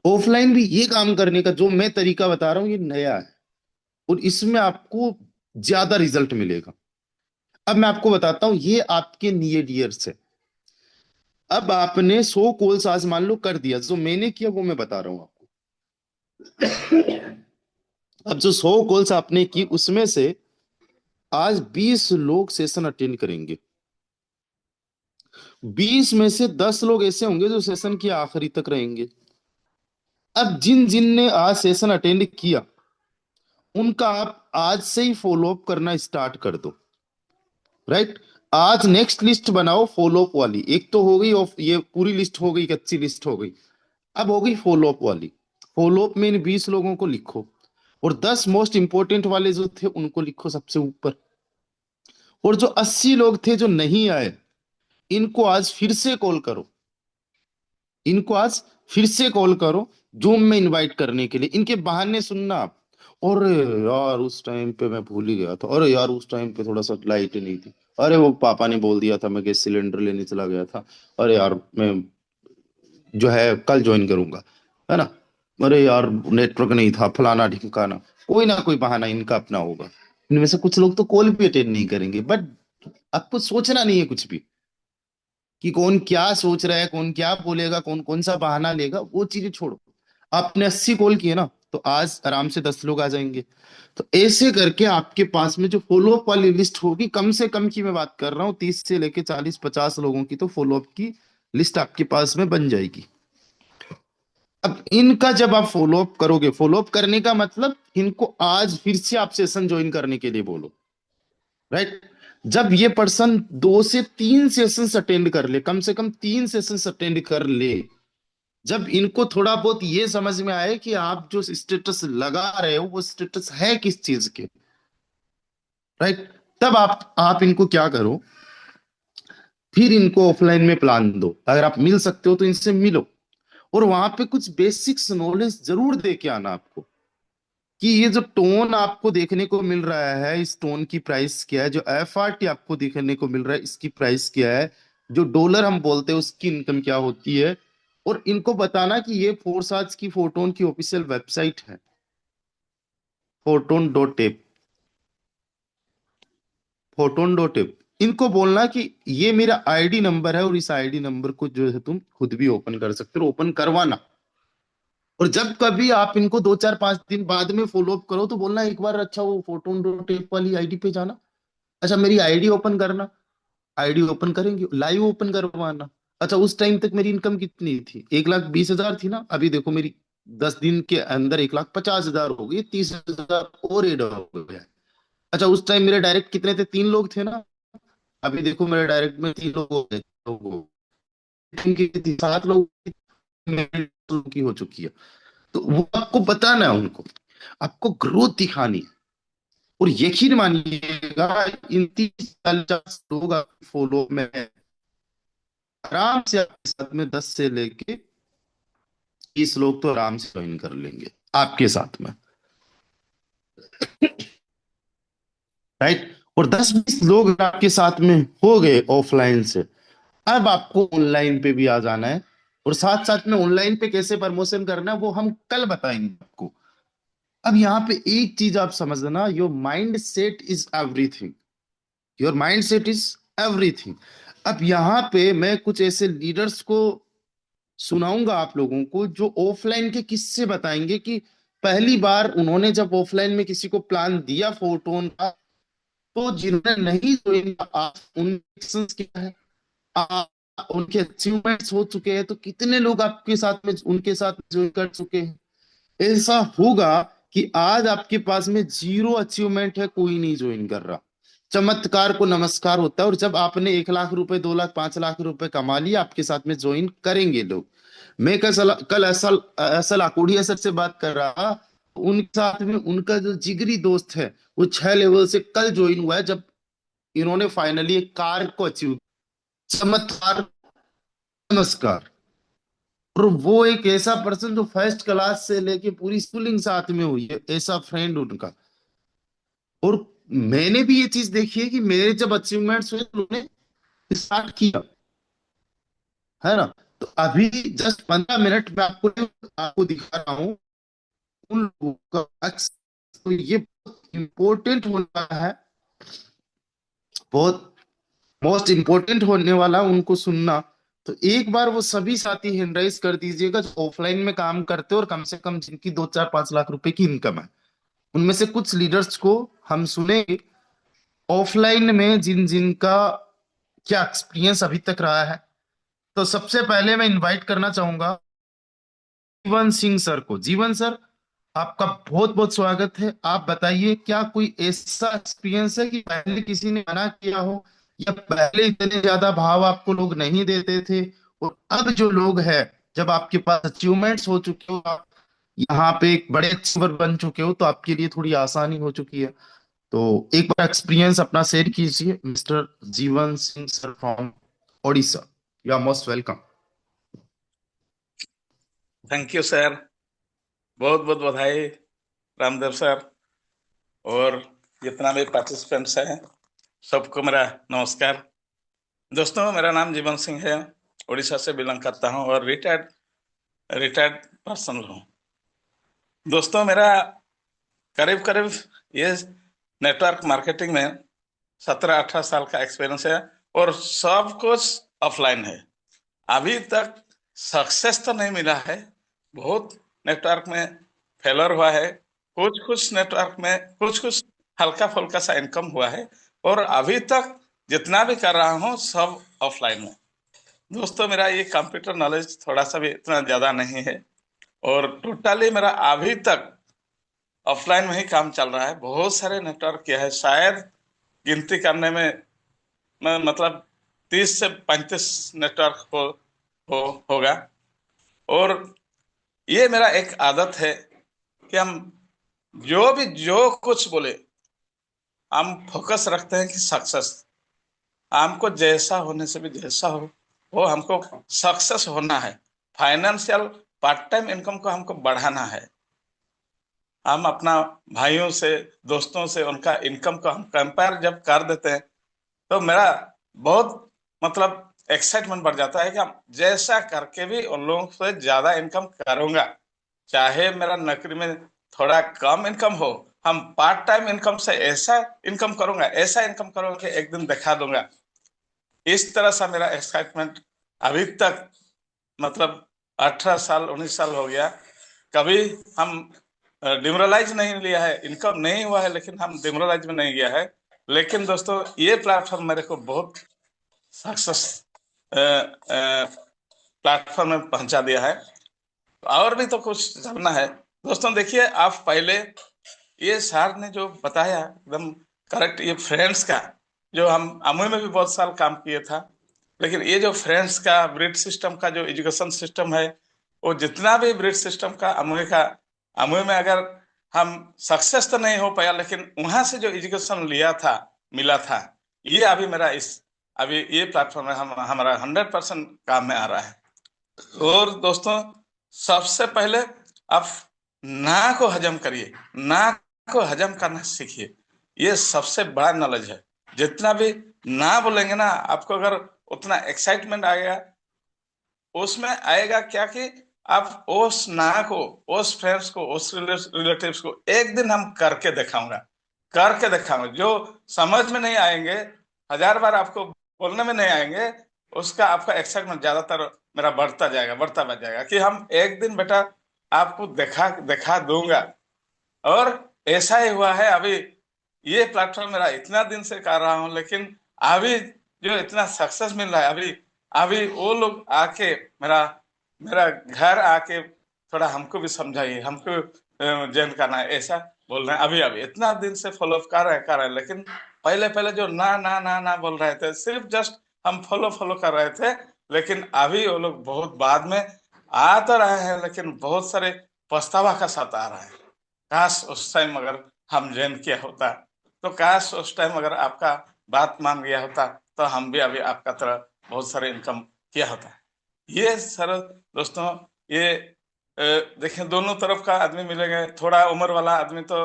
ऑफलाइन भी ये काम करने का जो मैं तरीका बता रहा हूँ, ये नया है और इसमें आपको ज्यादा रिजल्ट मिलेगा। अब मैं आपको बताता हूँ, ये आपके नियर ईयर्स है। अब आपने 100 कॉल्स आज मान लो कर दिया, जो मैंने किया वो मैं बता रहा हूँ आपको। अब जो 100 कॉल्स आपने की, उसमें से आज 20 लोग सेशन अटेंड करेंगे। 20 में से 10 लोग ऐसे होंगे जो सेशन के आखिरी तक रहेंगे। अब जिन जिन ने आज सेशन अटेंड किया, उनका आप आज से ही फॉलो अप करना स्टार्ट कर दो, राइट? आज नेक्स्ट लिस्ट बनाओ फॉलो अप वाली। एक तो हो गई, ऑफ ये पूरी लिस्ट हो गई, एक अच्छी लिस्ट हो गई। अब हो गई फॉलो अप वाली। फॉलो अप में इन 20 लोगों को लिखो और 10 मोस्ट इंपोर्टेंट वाले जो थे उनको लिखो सबसे ऊपर। और जो 80 लोग थे जो नहीं आए, इनको आज फिर से कॉल करो। इनको आज फिर से कॉल करो जूम में इनवाइट करने के लिए। इनके बहाने सुनना आप, और यार उस टाइम पे मैं भूल ही गया था, अरे यार उस टाइम पे थोड़ा सा लाइट नहीं थी, अरे वो पापा ने बोल दिया था, मैं गैस सिलेंडर लेने चला गया था, अरे यार मैं जो है कल ज्वाइन करूंगा, है ना, अरे यार नेटवर्क नहीं था, फलाना ढिमकाना। कोई ना कोई बहाना इनका अपना होगा। इनमें से कुछ लोग तो कॉल भी अटेंड नहीं करेंगे। बट आपको सोचना नहीं है कुछ भी कि कौन क्या सोच रहा है, कौन क्या बोलेगा, कौन कौन सा बहाना लेगा, वो चीजें छोड़ो। आपने 80 कॉल किए ना, तो आज आराम से 10 लोग आ जाएंगे। तो ऐसे करके आपके पास में जो फॉलोअप वाली लिस्ट होगी, कम से कम की मैं बात कर रहा हूँ, 30 से लेके 40 50 लोगों की तो फॉलोअप की लिस्ट आपके पास में बन जाएगी। अब इनका जब आप फॉलो अप करोगे, फॉलो अप करने का मतलब इनको आज फिर से आप सेशन ज्वाइन करने के लिए बोलो, राइट। जब ये पर्सन 2 से 3 सेशंस अटेंड कर ले, कम से कम 3 सेशंस अटेंड कर ले, जब इनको थोड़ा बहुत ये समझ में आए कि आप जो स्टेटस लगा रहे हो वो स्टेटस है किस चीज के, राइट, तब आप इनको क्या करो, फिर इनको ऑफलाइन में प्लान दो। अगर आप मिल सकते हो तो इनसे मिलो, और वहां पे कुछ बेसिक्स नॉलेज जरूर दे के आना आपको, कि ये जो टोन आपको देखने को मिल रहा है, इस टोन की प्राइस क्या है, जो एफआरटी आपको देखने को मिल रहा है इसकी प्राइस क्या है, जो डॉलर हम बोलते हैं उसकी इनकम क्या होती है। और इनको बताना कि ये फोरसाज की फोटोन की ऑफिशियल वेबसाइट है, फोटोन.टेप, फोटोन.टेप। इनको बोलना कि ये मेरा आईडी नंबर है, और इस आईडी नंबर को जो है तुम खुद भी ओपन कर सकते हो, ओपन करवाना। और जब कभी आप इनको 2 4 5 दिन बाद में फॉलो अप करो तो बोलना एक बार, अच्छा वो फोटोन.टेप वाली आईडी पे जाना, अच्छा मेरी आईडी ओपन करना। आईडी ओपन करेंगे, लाइव ओपन करवाना। अच्छा उस टाइम तक मेरी इनकम कितनी थी, 1,20,000 थी ना, अभी देखो मेरी 10 दिन के अंदर 1,50,000 हो गई, 30,000 और एड हो गया। अच्छा उस टाइम मेरे डायरेक्ट कितने थे, 3 लोग थे ना, अभी देखो मेरे डायरेक्ट में 3 लोग हो गए, इनकी 7 लोग की हो चुकी है। तो वो आपको बताना है उनको, आपको ग्रोथ दिखानी है। और यकीन मानिएगा, इन 30 40 लोग आपके फॉलो में हैं, आराम से आपके साथ में 10 से लेके 20 लोग तो आराम से ज्वाइन कर लेंगे आपके साथ में, राइट। और 10 20 लोग अगर आपके साथ में हो गए ऑफलाइन से, अब आपको ऑनलाइन पे भी आ जाना है। और साथ साथ में ऑनलाइन पे कैसे प्रमोशन करना है वो हम कल बताएंगे आपको। अब यहाँ पे एक चीज आप समझना, your mind set is everything, your mind set is everything. अब यहाँ पे मैं कुछ ऐसे लीडर्स को सुनाऊंगा आप लोगों को, जो ऑफलाइन के किस्से बताएंगे कि पहली बार उन्होंने जब ऑफलाइन में किसी को प्लान दिया फोटोन का, तो जिन्होंने नहीं ज्वाइन, उनके actions क्या है, आ, उनके अचीवमेंट्स हो चुके हैं, तो कितने लोग आपके साथ में उनके साथ ज्वाइन कर चुके हैं। ऐसा होगा कि आज आपके पास में जीरो अचीवमेंट है, कोई नहीं ज्वाइन कर रहा, चमत्कार को नमस्कार होता है। और जब आपने 1 लाख रुपए 2 लाख 5 लाख रुपए कमा लिया, आपके साथ में ज्वाइन करेंगे लोग। मैं कल ऐसा ऐसा लाकोड़िया सर से बात कर रहा, उनके साथ में उनका जो जिगरी दोस्त है, वो 6 लेवल से कल ज्वाइन हुआ है, जब इन्होंने फाइनली एक कार को अचीव, चमत्कार, नमस्कार। और वो एक ऐसा पर्सन जो फर्स्ट क्लास से लेके पूरी स्कूलिंग साथ में हुई है, ऐसा फ्रेंड उनका। और मैंने भी ये चीज देखी है कि मेरे जब अचीवमेंट्स हुए तो उन्होंने स्टार्ट किया, है ना। तो अभी जस्ट 15 मिनट में आपको आपको दिखा रहा हूँ उन लोगों का तो ये बहुत इंपॉर्टेंट होने वाला है, बहुत मोस्ट इंपॉर्टेंट होने वाला उनको सुनना। तो एक बार वो सभी साथी हैंड राइज कर दीजिएगा जो ऑफलाइन में काम करते हो और कम से कम जिनकी 2 4 5 लाख रुपए की इनकम है। उनमें से कुछ लीडर्स को हम सुनेंगे ऑफलाइन में, जिन जिनका क्या एक्सपीरियंस अभी तक रहा है। तो सबसे पहले मैं इनवाइट करना चाहूंगा जीवन सिंह सर को। जीवन सर, आपका बहुत बहुत स्वागत है। आप बताइए, क्या कोई ऐसा एक्सपीरियंस है कि पहले किसी ने मना किया हो, या पहले इतने ज्यादा भाव आपको लोग नहीं देते थे, और अब जो लोग हैं, जब आपके पास अचीवमेंट्स हो चुके हो, आप यहाँ पे एक बड़े अचीवर बन चुके हो, तो आपके लिए थोड़ी आसानी हो चुकी है। तो एक बार एक्सपीरियंस अपना शेयर कीजिए, mister Jeevan Singh sir from Odisha. You are most welcome. Thank you sir, बहुत बहुत बधाई रामदेव सर, और जितना भी पार्टिसिपेंट्स हैं सबको मेरा नमस्कार। दोस्तों, मेरा नाम जीवन सिंह है, उड़ीसा से बिलोंग करता हूं और रिटायर्ड पर्सन हूं। दोस्तों, मेरा करीब करीब ये नेटवर्क मार्केटिंग में 17 18 साल का एक्सपीरियंस है, और सब कुछ ऑफलाइन है। अभी तक सक्सेस तो नहीं मिला है, बहुत नेटवर्क में फेलर हुआ है, कुछ कुछ नेटवर्क में कुछ कुछ हल्का फुल्का सा इनकम हुआ है, और अभी तक जितना भी कर रहा हूँ सब ऑफलाइन में। दोस्तों, मेरा ये कंप्यूटर नॉलेज थोड़ा सा भी इतना ज़्यादा नहीं है, और टोटली मेरा अभी तक ऑफलाइन में ही काम चल रहा है। बहुत सारे नेटवर्क किया है, शायद गिनती करने में मतलब 30 से 35 नेटवर्क हो होगा। और ये मेरा एक आदत है कि हम जो कुछ बोले, हम फोकस रखते हैं कि सक्सेस, हमको जैसा होने से भी जैसा हो, वो हमको सक्सेस होना है। फाइनेंशियल पार्ट टाइम इनकम को हमको बढ़ाना है। हम अपना भाइयों से, दोस्तों से उनका इनकम को हम कंपेयर जब कर देते हैं, तो मेरा बहुत मतलब एक्साइटमेंट बढ़ जाता है कि हम जैसा करके भी उन लोगों से ज्यादा इनकम करूंगा। चाहे मेरा नौकरी में थोड़ा कम इनकम हो, हम पार्ट टाइम इनकम से ऐसा इनकम करूंगा, ऐसा इनकम करूंगा कि एक दिन दिखा दूंगा। इस तरह से मेरा एक्साइटमेंट अभी तक मतलब 18 साल 19 साल हो गया। कभी हम डिमोरलाइज नहीं लिया है, इनकम नहीं हुआ है, लेकिन हम डिमोरलाइज में नहीं गया है। लेकिन दोस्तों, ये प्लेटफॉर्म मेरे को बहुत सक्सेस प्लेटफॉर्म में पहुंचा दिया है। और भी तो कुछ जानना है दोस्तों। देखिए, आप पहले ये सर ने जो बताया एकदम करेक्ट, ये फ्रेंड्स का जो हम अमूल में भी बहुत साल काम किए था, लेकिन ये जो फ्रेंड्स का ब्रिज सिस्टम का जो एजुकेशन सिस्टम है, वो जितना भी ब्रिज सिस्टम का अमूल में अगर हम सक्सेस तो नहीं हो पाया, लेकिन वहां से जो एजुकेशन लिया था, मिला था, ये अभी मेरा इस अभी ये प्लेटफॉर्म है, हम हमारा 100% काम में आ रहा है। और दोस्तों, सबसे पहले आप ना को हजम करिए, ना को हजम करना सीखिए। ये सबसे बड़ा नॉलेज है। जितना भी ना बोलेंगे ना, आपको अगर उतना एक्साइटमेंट आएगा, उसमें आएगा क्या कि आप उस ना को, उस फ्रेंड्स को, उस रिलेटिव्स को एक दिन हम करके दिखाऊंगा। जो समझ में नहीं आएंगे, 1000 बार आपको बोलने में नहीं आएंगे, उसका आपका एक्साइटमेंट ज्यादातर मेरा बढ़ता बढ़ जाएगा कि हम एक दिन बेटा आपको दिखा दिखा दूंगा। और ऐसा ही हुआ है। अभी ये प्लेटफॉर्म मेरा इतना दिन से कर रहा हूं, लेकिन अभी जो इतना सक्सेस मिल रहा है, अभी अभी वो लोग आके मेरा मेरा घर आके थोड़ा हमको भी समझाइए, हमको ज्वाइन करना है, ऐसा बोल रहे हैं। अभी अभी इतना दिन से फॉलो कर रहे हैं, लेकिन पहले पहले जो ना ना ना ना बोल रहे थे, सिर्फ जस्ट हम फॉलो फॉलो कर रहे थे। लेकिन अभी वो लोग बहुत बाद में आ तो रहे हैं, लेकिन बहुत सारे पछतावा का साथ आ रहा है। काश उस टाइम अगर हम ज्वाइन किया होता, तो काश उस टाइम अगर आपका बात मान गया होता, तो हम भी अभी आपका तरह बहुत सारे इनकम किया होता। ये सर दोस्तों, ये देखें, दोनों तरफ का आदमी मिलेंगे। थोड़ा उम्र वाला आदमी तो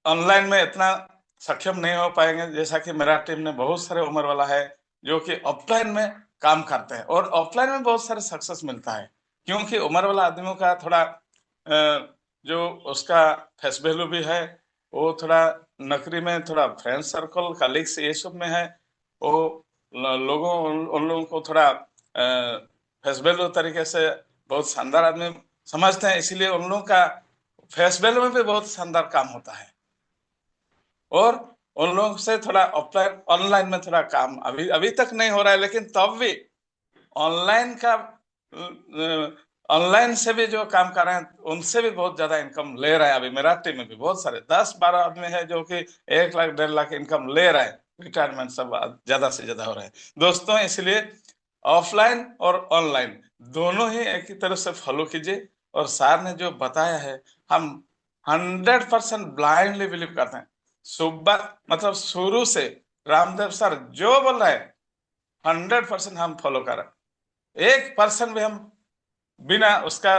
ऑनलाइन में इतना सक्षम नहीं हो पाएंगे, जैसा कि मेरा टीम ने बहुत सारे उम्र वाला है जो कि ऑफलाइन में काम करते हैं, और ऑफलाइन में बहुत सारे सक्सेस मिलता है। क्योंकि उम्र वाला आदमियों का थोड़ा जो उसका फेस वैल्यू भी है, वो थोड़ा नौकरी में थोड़ा फ्रेंड सर्कल, कलीग्स, ये सब में है। वो लोगों उन लोगों को थोड़ा फेस वैल्यू तरीके से बहुत शानदार आदमी समझते हैं, इसलिए उन लोगों का फेस वैल्यू में भी बहुत शानदार काम होता है। और उन लोगों से थोड़ा ऑफलाइन ऑनलाइन में थोड़ा काम अभी अभी तक नहीं हो रहा है, लेकिन तब भी ऑनलाइन का ऑनलाइन से भी जो काम कर रहे हैं, उनसे भी बहुत ज्यादा इनकम ले रहे हैं। अभी मेरा टीम में भी बहुत सारे 10-12 आदमी है जो कि 1 लाख 1.5 लाख इनकम ले रहे हैं। रिटायरमेंट सब ज्यादा से ज्यादा हो रहे हैं दोस्तों। इसलिए ऑफलाइन और ऑनलाइन दोनों ही एक ही तरह से फॉलो कीजिए। और सर ने जो बताया है, हम 100% ब्लाइंडली बिलीव करते हैं। सुबह मतलब शुरू से रामदेव सर जो बोल रहे हैं, 100% हम फॉलो कर रहे हैं। 1% भी हम बिना उसका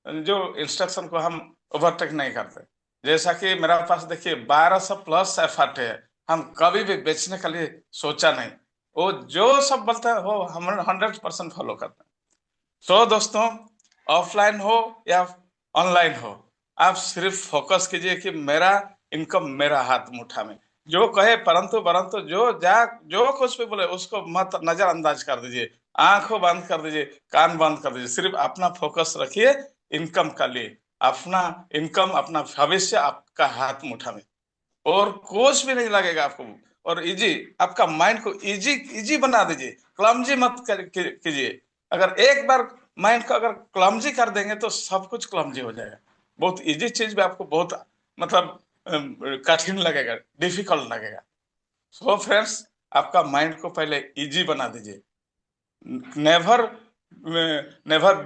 जो इंस्ट्रक्शन को हम ओवरटेक नहीं करते। जैसा कि मेरा पास देखिए 1200+ एफर्ट है, हम कभी भी बेचने के लिए सोचा नहीं। वो जो सब बोलता है वो हम 100% फॉलो करते हैं। तो दोस्तों, ऑफलाइन हो या ऑनलाइन हो, आप सिर्फ फोकस कीजिए कि मेरा इनकम मेरा हाथ मुठा में। जो कहे परंतु परंतु जो कुछ भी बोले, उसको मत नजरअंदाज कर दीजिए, आंखों बंद कर दीजिए, कान बंद कर दीजिए। सिर्फ अपना फोकस रखिए इनकम का लिए। अपना इनकम, अपना भविष्य आपका हाथ मुठा में, और कुछ भी नहीं लगेगा आपको। और इजी, आपका माइंड को इजी इजी बना दीजिए, क्लमजी मत कीजिए। अगर एक बार माइंड को अगर क्लमजी कर देंगे तो सब कुछ क्लमजी हो जाएगा। बहुत इजी चीज भी आपको बहुत मतलब कठिन लगेगा, डिफिकल्ट लगेगा। सो फ्रेंड्स, आपका माइंड को पहले इजी बना दीजिए। नेवर नेवर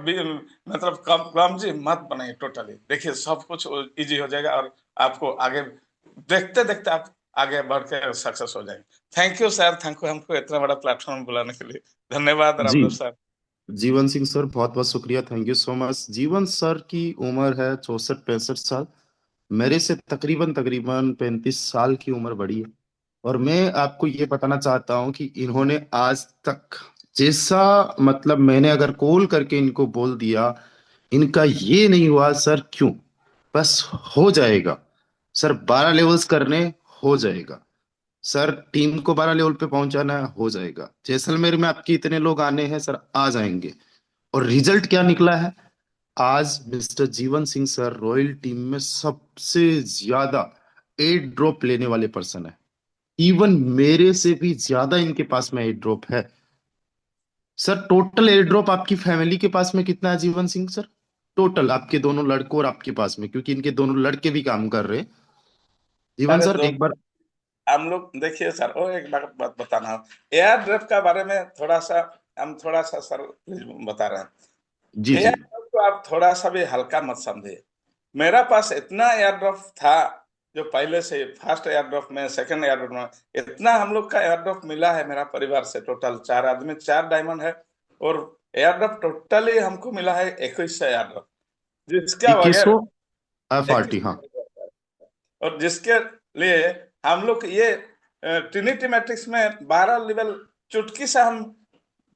मतलब क्लमजी मत बनाइए टोटली। देखिए सब कुछ इजी हो जाएगा और आपको आगे देखते देखते आप आगे बढ़ के सक्सेस हो जाएंगे। Thank you sir, thank you हमको इतना बड़ा प्लेटफॉर्म बुलाने के लिए। धन्यवाद जी, रामदेव सर। जीवन सिंह सर बहुत बहुत शुक्रिया, थैंक यू सो मच। जीवन सर की उम्र है 64-65 साल। मेरे से तकरीबन तकरीबन 35 साल की उम्र बड़ी है। और मैं आपको ये बताना चाहता हूं कि इन्होंने आज तक जैसा, मतलब मैंने अगर कॉल करके इनको बोल दिया इनका ये नहीं हुआ सर क्यों, बस हो जाएगा सर, 12 लेवल्स करने हो जाएगा सर, टीम को 12 लेवल पे पहुंचाना है हो जाएगा, जैसलमेर में आपके इतने लोग आने हैं सर आ जाएंगे। और रिजल्ट क्या निकला है? आज mister Jeevan Singh sir royal team में सबसे ज्यादा एट ड्रॉप लेने वाले पर्सन है। इवन मेरे से भी ज्यादा इनके पास में एट ड्रॉप है। सर टोटल एयर ड्रॉप आपकी फैमिली के पास में कितना है जीवन सिंह सर? टोटल आपके दोनों लड़कों और आपके पास में, क्योंकि इनके दोनों लड़के भी काम कर रहे हैं। जीवन सारे सर दो एक बार। हम लोग देखिए सर, और एक बात बताना, एयर ड्राफ्ट का बारे में थोड़ा सा हम थोड़ा सा सर प्लीज बता रहे हैं। जी एयर जी। ड्राफ्ट को आप थोड़ा सा भी हल्का मत समझिए। मेरा पास इतना एयर ड्राफ्ट था, जो पहले से फर्स्ट एयर ड्राफ्ट में, सेकंड एयर ड्राफ्ट में, इतना हम लोग का एयर ड्राफ्ट मिला है मेरा परिवार से। टोटल 4 आदमी 4 डायमंड है। और एयर ड्राफ्ट टोटली हमको मिला है 21 एयर ड्राफ्ट, जिसका वगैरह 2100 FRT, 21। हाँ। और जिसके लिए हम लोग ये ट्रिनिटी मैट्रिक्स में 12 लेवल चुटकी से हम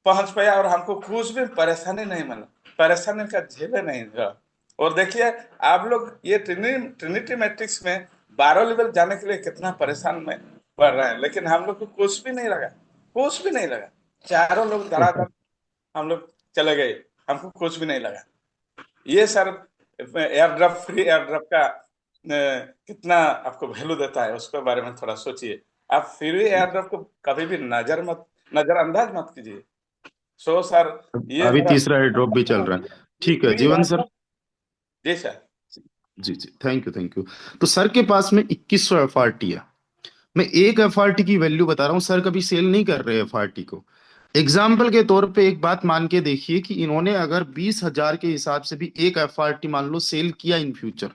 पहुंच पाया, और हमको कुछ भी परेशानी नहीं मिला, परेशानी का झेले नहीं हुआ। और देखिए आप लोग ये ट्रिनिटी मैट्रिक्स में 12 लेवल जाने के लिए कितना परेशान में पड़ रहे हैं, लेकिन हम लोग को कुछ भी नहीं लगा, कुछ भी नहीं लगा। चारों लोग धड़ाधड़ हम लोग चले गए, हमको कुछ भी नहीं लगा। ये sir air draft, free air draft का कितना आपको वैल्यू देता है उसके बारे में थोड़ा सोचिए। आप फ्री एयर ड्राफ्ट को कभी भी नजरअंदाज मत कीजिए। सो सर, ये अभी मेरा तीसरा एयर ड्रॉप भी चल रहा है। ठीक है जीवन सर। जी सर। जी जी, थैंक यू थैंक यू। तो सर के पास में 2100 FRT है। मैं एक FRT की वैल्यू बता रहा हूँ, सर कभी सेल नहीं कर रहे FRT को। एग्जाम्पल के तौर पे एक बात मान के देखिए कि इन्होंने अगर 20,000 के हिसाब से भी एक FRT मान लो सेल किया इन फ्यूचर,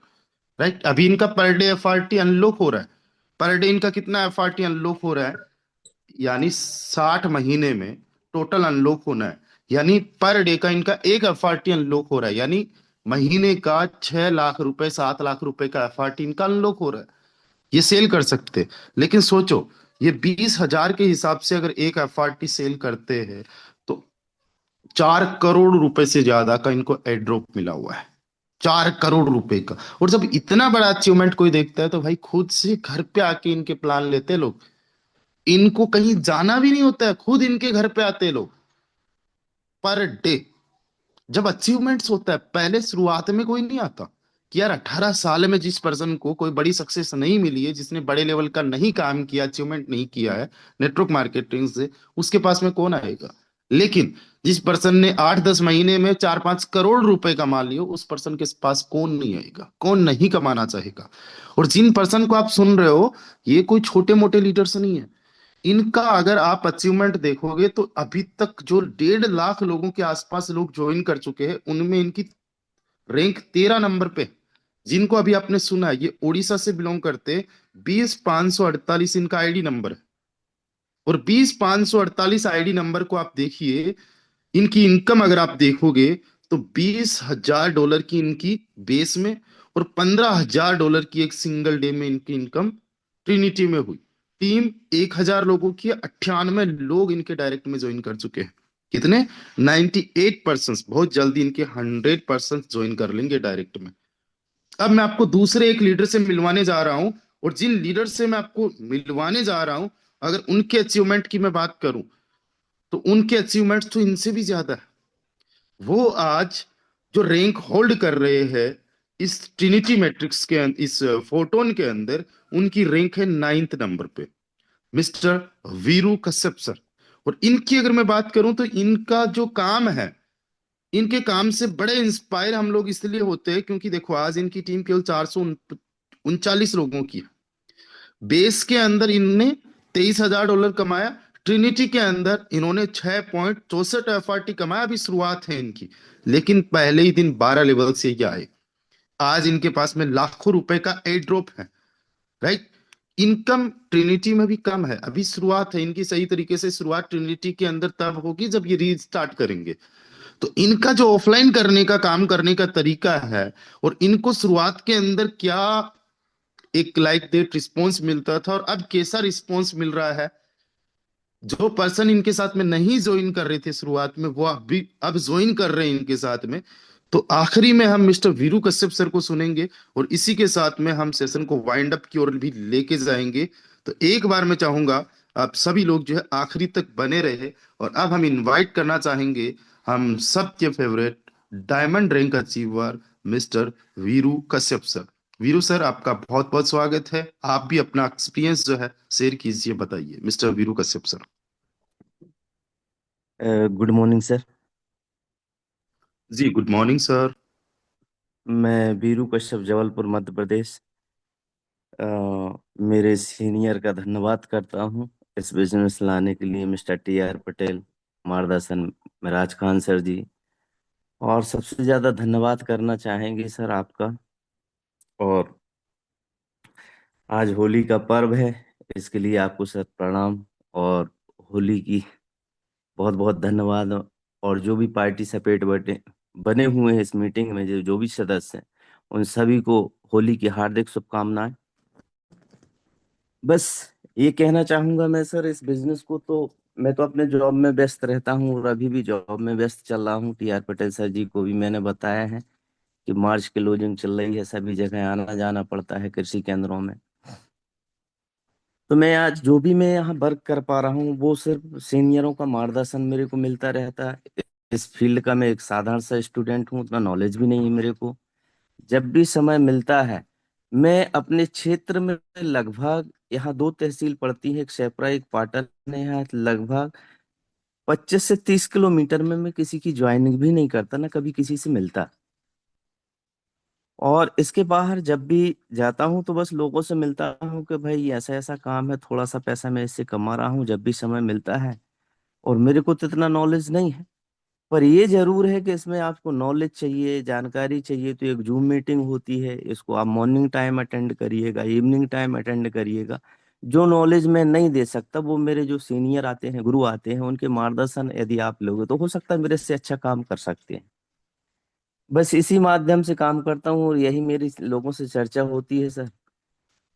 राइट? अभी इनका पर डे FRT अनलॉक हो रहा है। पर डे इनका कितना FRT अनलॉक हो रहा है? यानी 60 महीने में टोटल अनलॉक होना है। यानी पर डे का इनका एक FRT अनलॉक हो रहा है, यानी महीने का 6 लाख रुपए 7 लाख रुपए का FRT इनका अनलॉक हो रहा है। ये सेल कर सकते हैं। लेकिन सोचो, ये 20,000 के हिसाब से अगर एक FRT सेल करते हैं तो 4 करोड़ रुपए से ज्यादा का इनको एड्रॉप मिला हुआ है। 4 करोड़ रुपए का। और जब इतना बड़ा अचीवमेंट कोई देखता है तो भाई खुद से घर पे आके इनके प्लान लेते हैं लोग। इनको कहीं जाना भी नहीं होता है, खुद इनके घर पे आते हैं लोग पर डे। जब अचीवमेंट्स होता है पहले शुरुआत में कोई नहीं आता कि यार 18 साल में जिस पर्सन को कोई बड़ी सक्सेस नहीं मिली है, जिसने बड़े लेवल का नहीं काम किया, अचीवमेंट नहीं किया है नेटवर्क मार्केटिंग से, उसके पास में कौन आएगा? लेकिन जिस पर्सन ने 8-10 महीने में 4-5 करोड़ रुपए कमा लिए उस पर्सन के पास कौन नहीं आएगा, कौन नहीं कमाना चाहेगा? और जिन पर्सन को आप सुन रहे हो ये कोई छोटे मोटे लीडर्स नहीं है। इनका अगर आप अचीवमेंट देखोगे तो अभी तक जो 1.5 लाख लोगों के आसपास लोग ज्वाइन कर चुके हैं उनमें इनकी रैंक 13 नंबर पे। जिनको अभी आपने सुना है ये उड़ीसा से बिलोंग करते। 20,548 इनका आईडी नंबर है। और 20,548 आईडी नंबर को आप देखिए, इनकी इनकम अगर आप देखोगे तो $20,000 की इनकी बेस में और $15,000 की एक सिंगल डे में इनकी इनकम ट्रिनिटी में हुई। टीम 1,000 लोगों की है, 98 लोग इनके डायरेक्ट में ज्वाइन कर चुके हैं। कितने? 98%। बहुत जल्दी इनके 100% ज्वाइन कर लेंगे डायरेक्ट में। अब मैं आपको दूसरे एक लीडर से मिलवाने जा रहा हूं। और जिन लीडर से मैं आपको मिलवाने जा रहा हूं, अगर उनके अचीवमेंट की मैं बात करूं तो उनके अचीवमेंट्स तो इनसे भी ज्यादा है। वो आज जो रैंक होल्ड कर रहे हैं इस ट्रिनिटी मैट्रिक्स के इस फोटोन के अंदर, उनकी रैंक है 9th नंबर पे, मिस्टर वीरू कश्यप सर। और इनकी अगर मैं बात करूं तो इनका जो काम है इनके काम से बड़े इंस्पायर हम लोग इसलिए होते हैं क्योंकि देखो आज इनकी टीम केवल 439 लोगों की है। बेस के अंदर इनने $23,000 कमाया। ट्रिनिटी के अंदर इन्होंने 6.64 FRT कमाया। अभी शुरुआत है इनकी, लेकिन पहले ही दिन 12 लेवल से ये आए। आज इनके पास में लाखों रुपए का एयर ड्रॉप है, राइट। इनकम ट्रिनिटी में भी कम है, अभी शुरुआत है इनकी। सही तरीके से शुरुआत ट्रिनिटी के अंदर तब होगी जब ये रीस्टार्ट करेंगे। तो इनका जो ऑफलाइन करने का काम करने का तरीका है, और इनको शुरुआत के अंदर क्या एक लाइक डेट रिस्पॉन्स मिलता था और अब कैसा रिस्पॉन्स मिल रहा है। जो पर्सन इनके साथ में नहीं ज्वाइन कर रहे थे शुरुआत में, वो अभी अब ज्वाइन कर रहे हैं इनके साथ में। तो आखिरी में हम मिस्टर वीरू कश्यप सर को सुनेंगे, और इसी के साथ में हम सेशन को वाइंड अप की ओर भी लेके जाएंगे। तो एक बार मैं चाहूंगा आप सभी लोग जो है आखिरी तक बने रहे। और अब हम इनवाइट करना चाहेंगे हम सबके favourite diamond rank achiever mister Veeru Kashyap sir. Veeru sir, आपका बहुत बहुत स्वागत है। आप भी अपना एक्सपीरियंस जो है शेयर कीजिए, बताइए mister Veeru Kashyap sir. Good morning sir. जी गुड मॉर्निंग सर। मैं बीरू कश्यप, जबलपुर, मध्य प्रदेश। अ, मेरे सीनियर का धन्यवाद करता हूँ इस बिजनेस लाने के लिए, मिस्टर TR पटेल, मार्गदर्शन मिराज खान सर जी। और सबसे ज़्यादा धन्यवाद करना चाहेंगे सर आपका। और आज होली का पर्व है, इसके लिए आपको सर प्रणाम। और होली की बहुत बहुत धन्यवाद। और जो भी पार्टिसिपेट बने बने हुए हैं इस मीटिंग में, जो जो भी सदस्य हैं, उन सभी को होली की हार्दिक शुभकामनाएं। बस ये कहना चाहूंगा मैं सर, इस बिजनेस को तो मैं तो अपने जॉब में व्यस्त रहता हूँ और अभी भी जॉब में व्यस्त चल रहा हूँ। TR पटेल सर जी को भी मैंने बताया है कि मार्च की क्लोजिंग चल रही है, सभी जगह आना जाना पड़ता है कृषि केंद्रों में। तो मैं आज जो भी मैं यहाँ वर्क कर पा रहा हूँ वो सिर्फ सीनियरों का मार्गदर्शन मेरे को मिलता रहता है। इस फील्ड का मैं एक साधारण सा स्टूडेंट हूँ, उतना नॉलेज भी नहीं है मेरे को। जब भी समय मिलता है मैं अपने क्षेत्र में, लगभग यहाँ दो तहसील पड़ती है, एक सेपरा एक पाटन है, यहाँ लगभग 25 से 30 किलोमीटर में मैं किसी की ज्वाइनिंग भी नहीं करता, ना कभी किसी से मिलता। और इसके बाहर जब भी जाता हूँ तो बस लोगों से मिलता हूँ कि भाई ऐसा ऐसा काम है, थोड़ा सा पैसा मैं इससे कमा रहा हूँ, जब भी समय मिलता है। और मेरे को तो इतना नॉलेज नहीं है, पर ये जरूर है कि इसमें आपको नॉलेज चाहिए, जानकारी चाहिए, तो एक जूम मीटिंग होती है, इसको आप मॉर्निंग टाइम अटेंड करिएगा, इवनिंग टाइम अटेंड करिएगा। जो नॉलेज मैं नहीं दे सकता वो मेरे जो सीनियर आते हैं, गुरु आते हैं, उनके मार्गदर्शन यदि आप लोगे तो हो सकता है मेरे से अच्छा काम कर सकते हैं। बस इसी माध्यम से काम करता हूँ और यही मेरी लोगों से चर्चा होती है सर।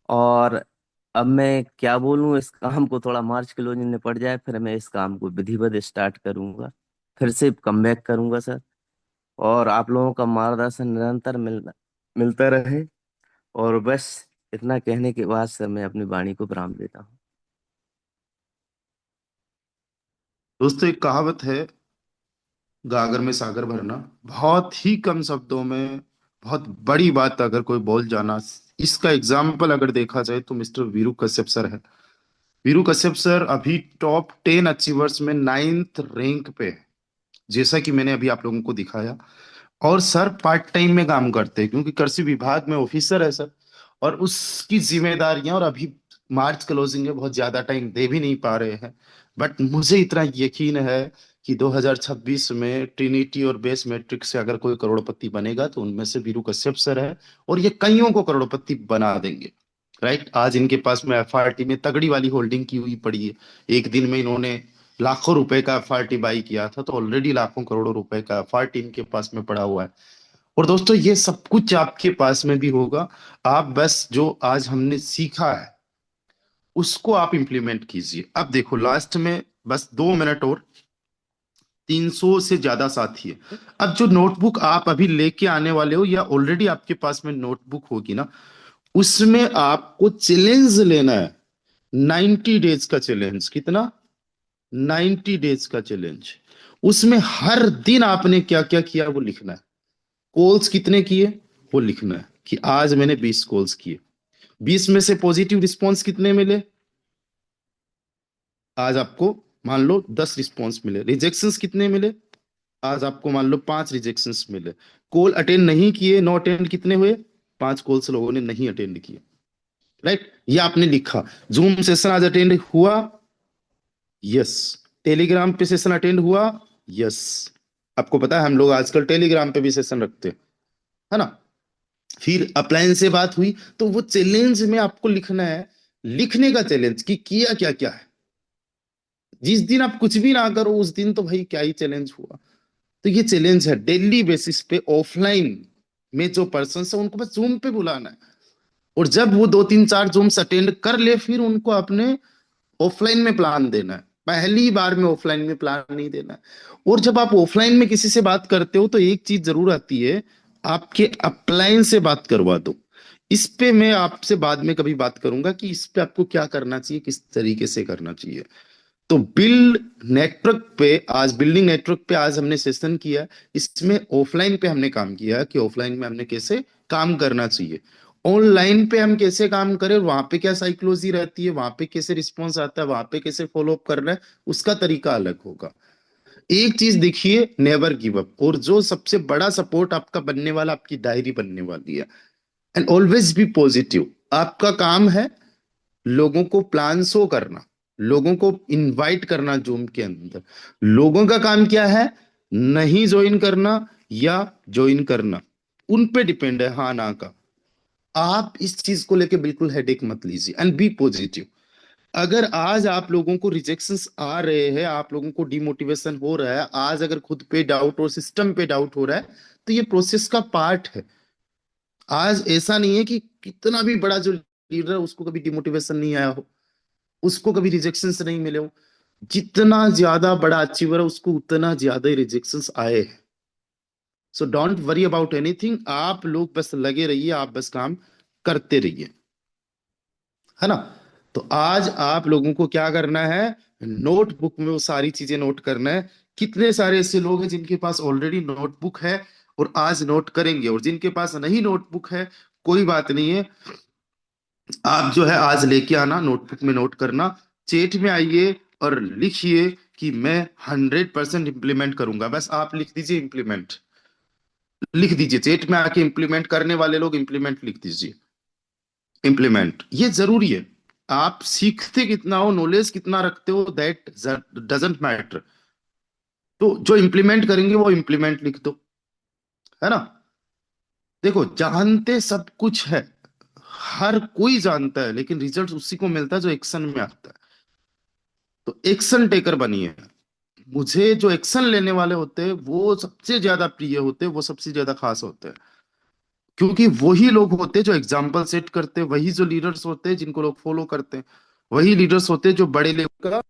और अब मैं क्या बोलूँ, इस काम को थोड़ा मार्च क्लोजिंग में पड़ जाए फिर मैं इस काम को विधिवत स्टार्ट करूंगा, फिर से कमबैक करूंगा सर। और आप लोगों का मार्गदर्शन निरंतर मिलता रहे। और बस इतना कहने के बाद सर मैं अपनी वाणी को विराम देता हूँ। दोस्तों एक कहावत है, गागर में सागर भरना। बहुत ही कम शब्दों में बहुत बड़ी बात अगर कोई बोल जाना, इसका एग्जाम्पल अगर देखा जाए तो मिस्टर वीरू कश्यप सर है। वीरू कश्यप सर अभी टॉप 10 अचीवर्स में 9th रैंक पे है, जैसा कि मैंने अभी आप लोगों को दिखाया। और सर पार्ट टाइम में काम करते हैं क्योंकि कृषि विभाग में ऑफिसर है सर, और उसकी जिम्मेदारियां, और अभी मार्च क्लोजिंग है, बहुत ज्यादा टाइम दे भी नहीं पा रहे हैं। बट मुझे इतना यकीन है कि 2026 में ट्रिनिटी और बेस मैट्रिक से अगर कोई करोड़पति बनेगा तो उनमें से वीरू कश्यप सर है, और ये कईयों को करोड़पति बना देंगे। राइट, आज इनके पास में FRT में तगड़ी वाली होल्डिंग की हुई पड़ी है। एक दिन में इन्होंने लाखों रुपए का FRT बाई किया था, तो ऑलरेडी लाखों करोड़ों रुपए का FRT इनके पास में पड़ा हुआ है। और दोस्तों ये सब कुछ आपके पास में भी होगा। आप बस जो आज हमने सीखा है उसको आप इंप्लीमेंट कीजिए। अब देखो लास्ट में बस 2 मिनट और, 300 से ज्यादा साथी है। अब जो नोटबुक आप अभी लेके आने वाले हो या ऑलरेडी आपके पास में नोटबुक होगी ना, उसमें आपको चैलेंज लेना है। 90 डेज का चैलेंज। कितना? 90 डेज का चैलेंज। उसमें हर दिन आपने क्या क्या किया वो लिखना है। कॉल्स कितने किए वो लिखना है कि आज मैंने 20 कॉल्स किए। 20 में से पॉजिटिव रिस्पॉन्स कितने मिले? आज आपको मान लो 10 रिस्पॉन्स मिले। रिजेक्शंस कितने मिले? आज आपको मान लो 5 रिजेक्शंस मिले, कॉल अटेंड नहीं किए, नो अटेंड कितने हुए, 5 कॉल्स लोगों ने नहीं अटेंड किए, राइट? ये आपने लिखा। जूम सेशन आज अटेंड हुआ, यस। टेलीग्राम पे सेशन अटेंड हुआ, यस। आपको पता है हम लोग आजकल टेलीग्राम पे भी सेशन रखते हैं, है ना? फिर अपलाइन से बात हुई, तो वो चैलेंज में आपको लिखना है, लिखने का चैलेंज कि किया क्या क्या है। जिस दिन आप कुछ भी ना करो उस दिन तो भाई क्या ही चैलेंज हुआ। तो ये चैलेंज है, डेली बेसिस पे ऑफलाइन में जो पर्सन है उनको बस जूम पे बुलाना है, और जब वो 2 3 4 जूम्स अटेंड कर ले फिर उनको अपने ऑफलाइन में प्लान देना है, पहली बार में ऑफलाइन में प्लान नहीं देना है। और जब आप ऑफलाइन में किसी से बात करते हो तो एक चीज जरूर आती है, आपके अपलाइन से बात करवा दो। इस पे मैं आपसे बाद में कभी बात करूंगा कि इस पे आपको क्या करना चाहिए, किस तरीके से करना चाहिए। तो बिल्ड नेटवर्क पे, आज बिल्डिंग नेटवर्क पे आज हमने सेशन किया। इसमें ऑफलाइन पे हमने काम किया कि ऑफलाइन में हमने कैसे काम करना चाहिए, ऑनलाइन पे हम कैसे काम करें, और वहां पे क्या साइकोलॉजी रहती है, वहां पे कैसे रिस्पॉन्स आता है, वहां पे कैसे फॉलो अप करना है, उसका तरीका अलग होगा। एक चीज देखिए, नेवर गिव अप। और जो सबसे बड़ा सपोर्ट आपका बनने वाला, आपकी डायरी बनने वाली है। And always be positive. आपका काम है लोगों को प्लान शो करना, लोगों को इनवाइट करना जूम के अंदर। लोगों का काम क्या है, नहीं ज्वाइन करना या ज्वाइन करना, उन पे डिपेंड है हाँ ना का। आप इस चीज को लेके बिल्कुल हेडेक मत लीजिए एंड बी पॉजिटिव। अगर आज आप लोगों को रिजेक्शंस आ रहे हैं, आप लोगों को डिमोटिवेशन हो रहा है, आज अगर खुद पे डाउट और सिस्टम पे डाउट हो रहा है, तो ये प्रोसेस का पार्ट है। आज ऐसा नहीं है कि कितना भी बड़ा जो लीडर है उसको कभी डिमोटिवेशन नहीं आया हो, उसको कभी रिजेक्शंस नहीं मिले हो। जितना ज्यादा बड़ा अचीवर है उसको उतना ज्यादा ही रिजेक्शंस आए हैं। So don't worry about anything, आप लोग बस लगे रहिए, आप बस काम करते रहिए, है ना? तो आज आप लोगों को क्या करना है, नोटबुक में वो सारी चीजें नोट करना है। कितने सारे ऐसे लोग हैं जिनके पास ऑलरेडी नोटबुक है और आज नोट करेंगे, और जिनके पास नहीं नोटबुक है, कोई बात नहीं है, आप जो है आज लेके आना, नोटबुक में नोट करना। चेट में आइए और लिखिए कि मैं 100% इंप्लीमेंट करूंगा, बस आप लिख दीजिए इंप्लीमेंट, लिख दीजिए चेट में आके, इंप्लीमेंट करने वाले लोग इंप्लीमेंट लिख दीजिए। इंप्लीमेंट ये जरूरी है। आप सीखते कितना हो, नॉलेज कितना रखते हो, दैट डजंट मैटर। तो जो इंप्लीमेंट करेंगे वो इंप्लीमेंट लिख दो, है ना? देखो, जानते सब कुछ है, हर कोई जानता है, लेकिन रिजल्ट उसी को मिलता है जो एक्शन में आता है। तो एक्शन टेकर बनिए। मुझे जो एक्शन लेने वाले होते हैं वो सबसे ज्यादा प्रिय होते हैं, वो सबसे ज्यादा खास होते हैं, क्योंकि वही लोग होते हैं जो एग्जाम्पल सेट करते हैं, वही जो लीडर्स होते हैं जिनको लोग फॉलो करते हैं, वही लीडर्स होते हैं जो बड़े लेवल का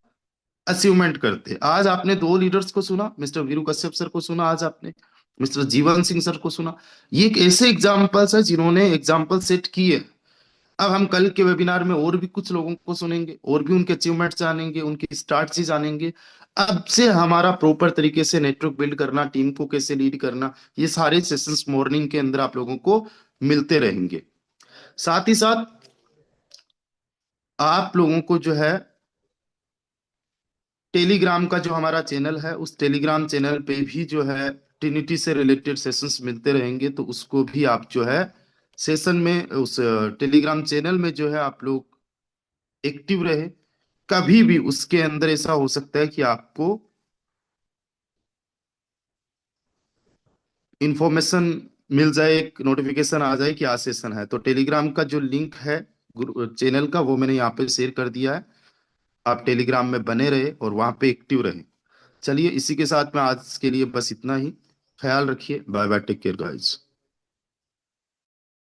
अचीवमेंट करते हैं। आज आपने 2 लीडर्स को सुना, मिस्टर वीरू कश्यप सर को सुना, आज आपने मिस्टर जीवन सिंह सर को सुना। ये एक ऐसे एग्जाम्पल्स है जिन्होंने एग्जाम्पल सेट किए। अब हम कल के वेबिनार में और भी कुछ लोगों को सुनेंगे, और भी उनके अचीवमेंट्स जानेंगे, उनकी स्ट्रैटेजी जानेंगे। अब से हमारा प्रॉपर तरीके से नेटवर्क बिल्ड करना, टीम को कैसे लीड करना, ये सारे सेशंस मॉर्निंग के अंदर आप लोगों को मिलते रहेंगे। साथ ही साथ आप लोगों को जो है टेलीग्राम का जो हमारा चैनल है, उस टेलीग्राम चैनल पे भी जो है ट्रिनिटी से रिलेटेड सेशंस मिलते रहेंगे, तो उसको भी आप जो है सेशन में, उस टेलीग्राम चैनल में जो है आप लोग एक्टिव रहे। कभी भी उसके अंदर ऐसा हो सकता है कि आपको इंफॉर्मेशन मिल जाए, एक नोटिफिकेशन आ जाए कि आज सेशन है। तो टेलीग्राम का जो लिंक है चैनल का, वो मैंने यहाँ पे शेयर कर दिया है। आप टेलीग्राम में बने रहे और वहां पे एक्टिव रहे। चलिए, इसी के साथ में आज के लिए बस इतना ही। ख्याल रखिए, bye bye, take care guys.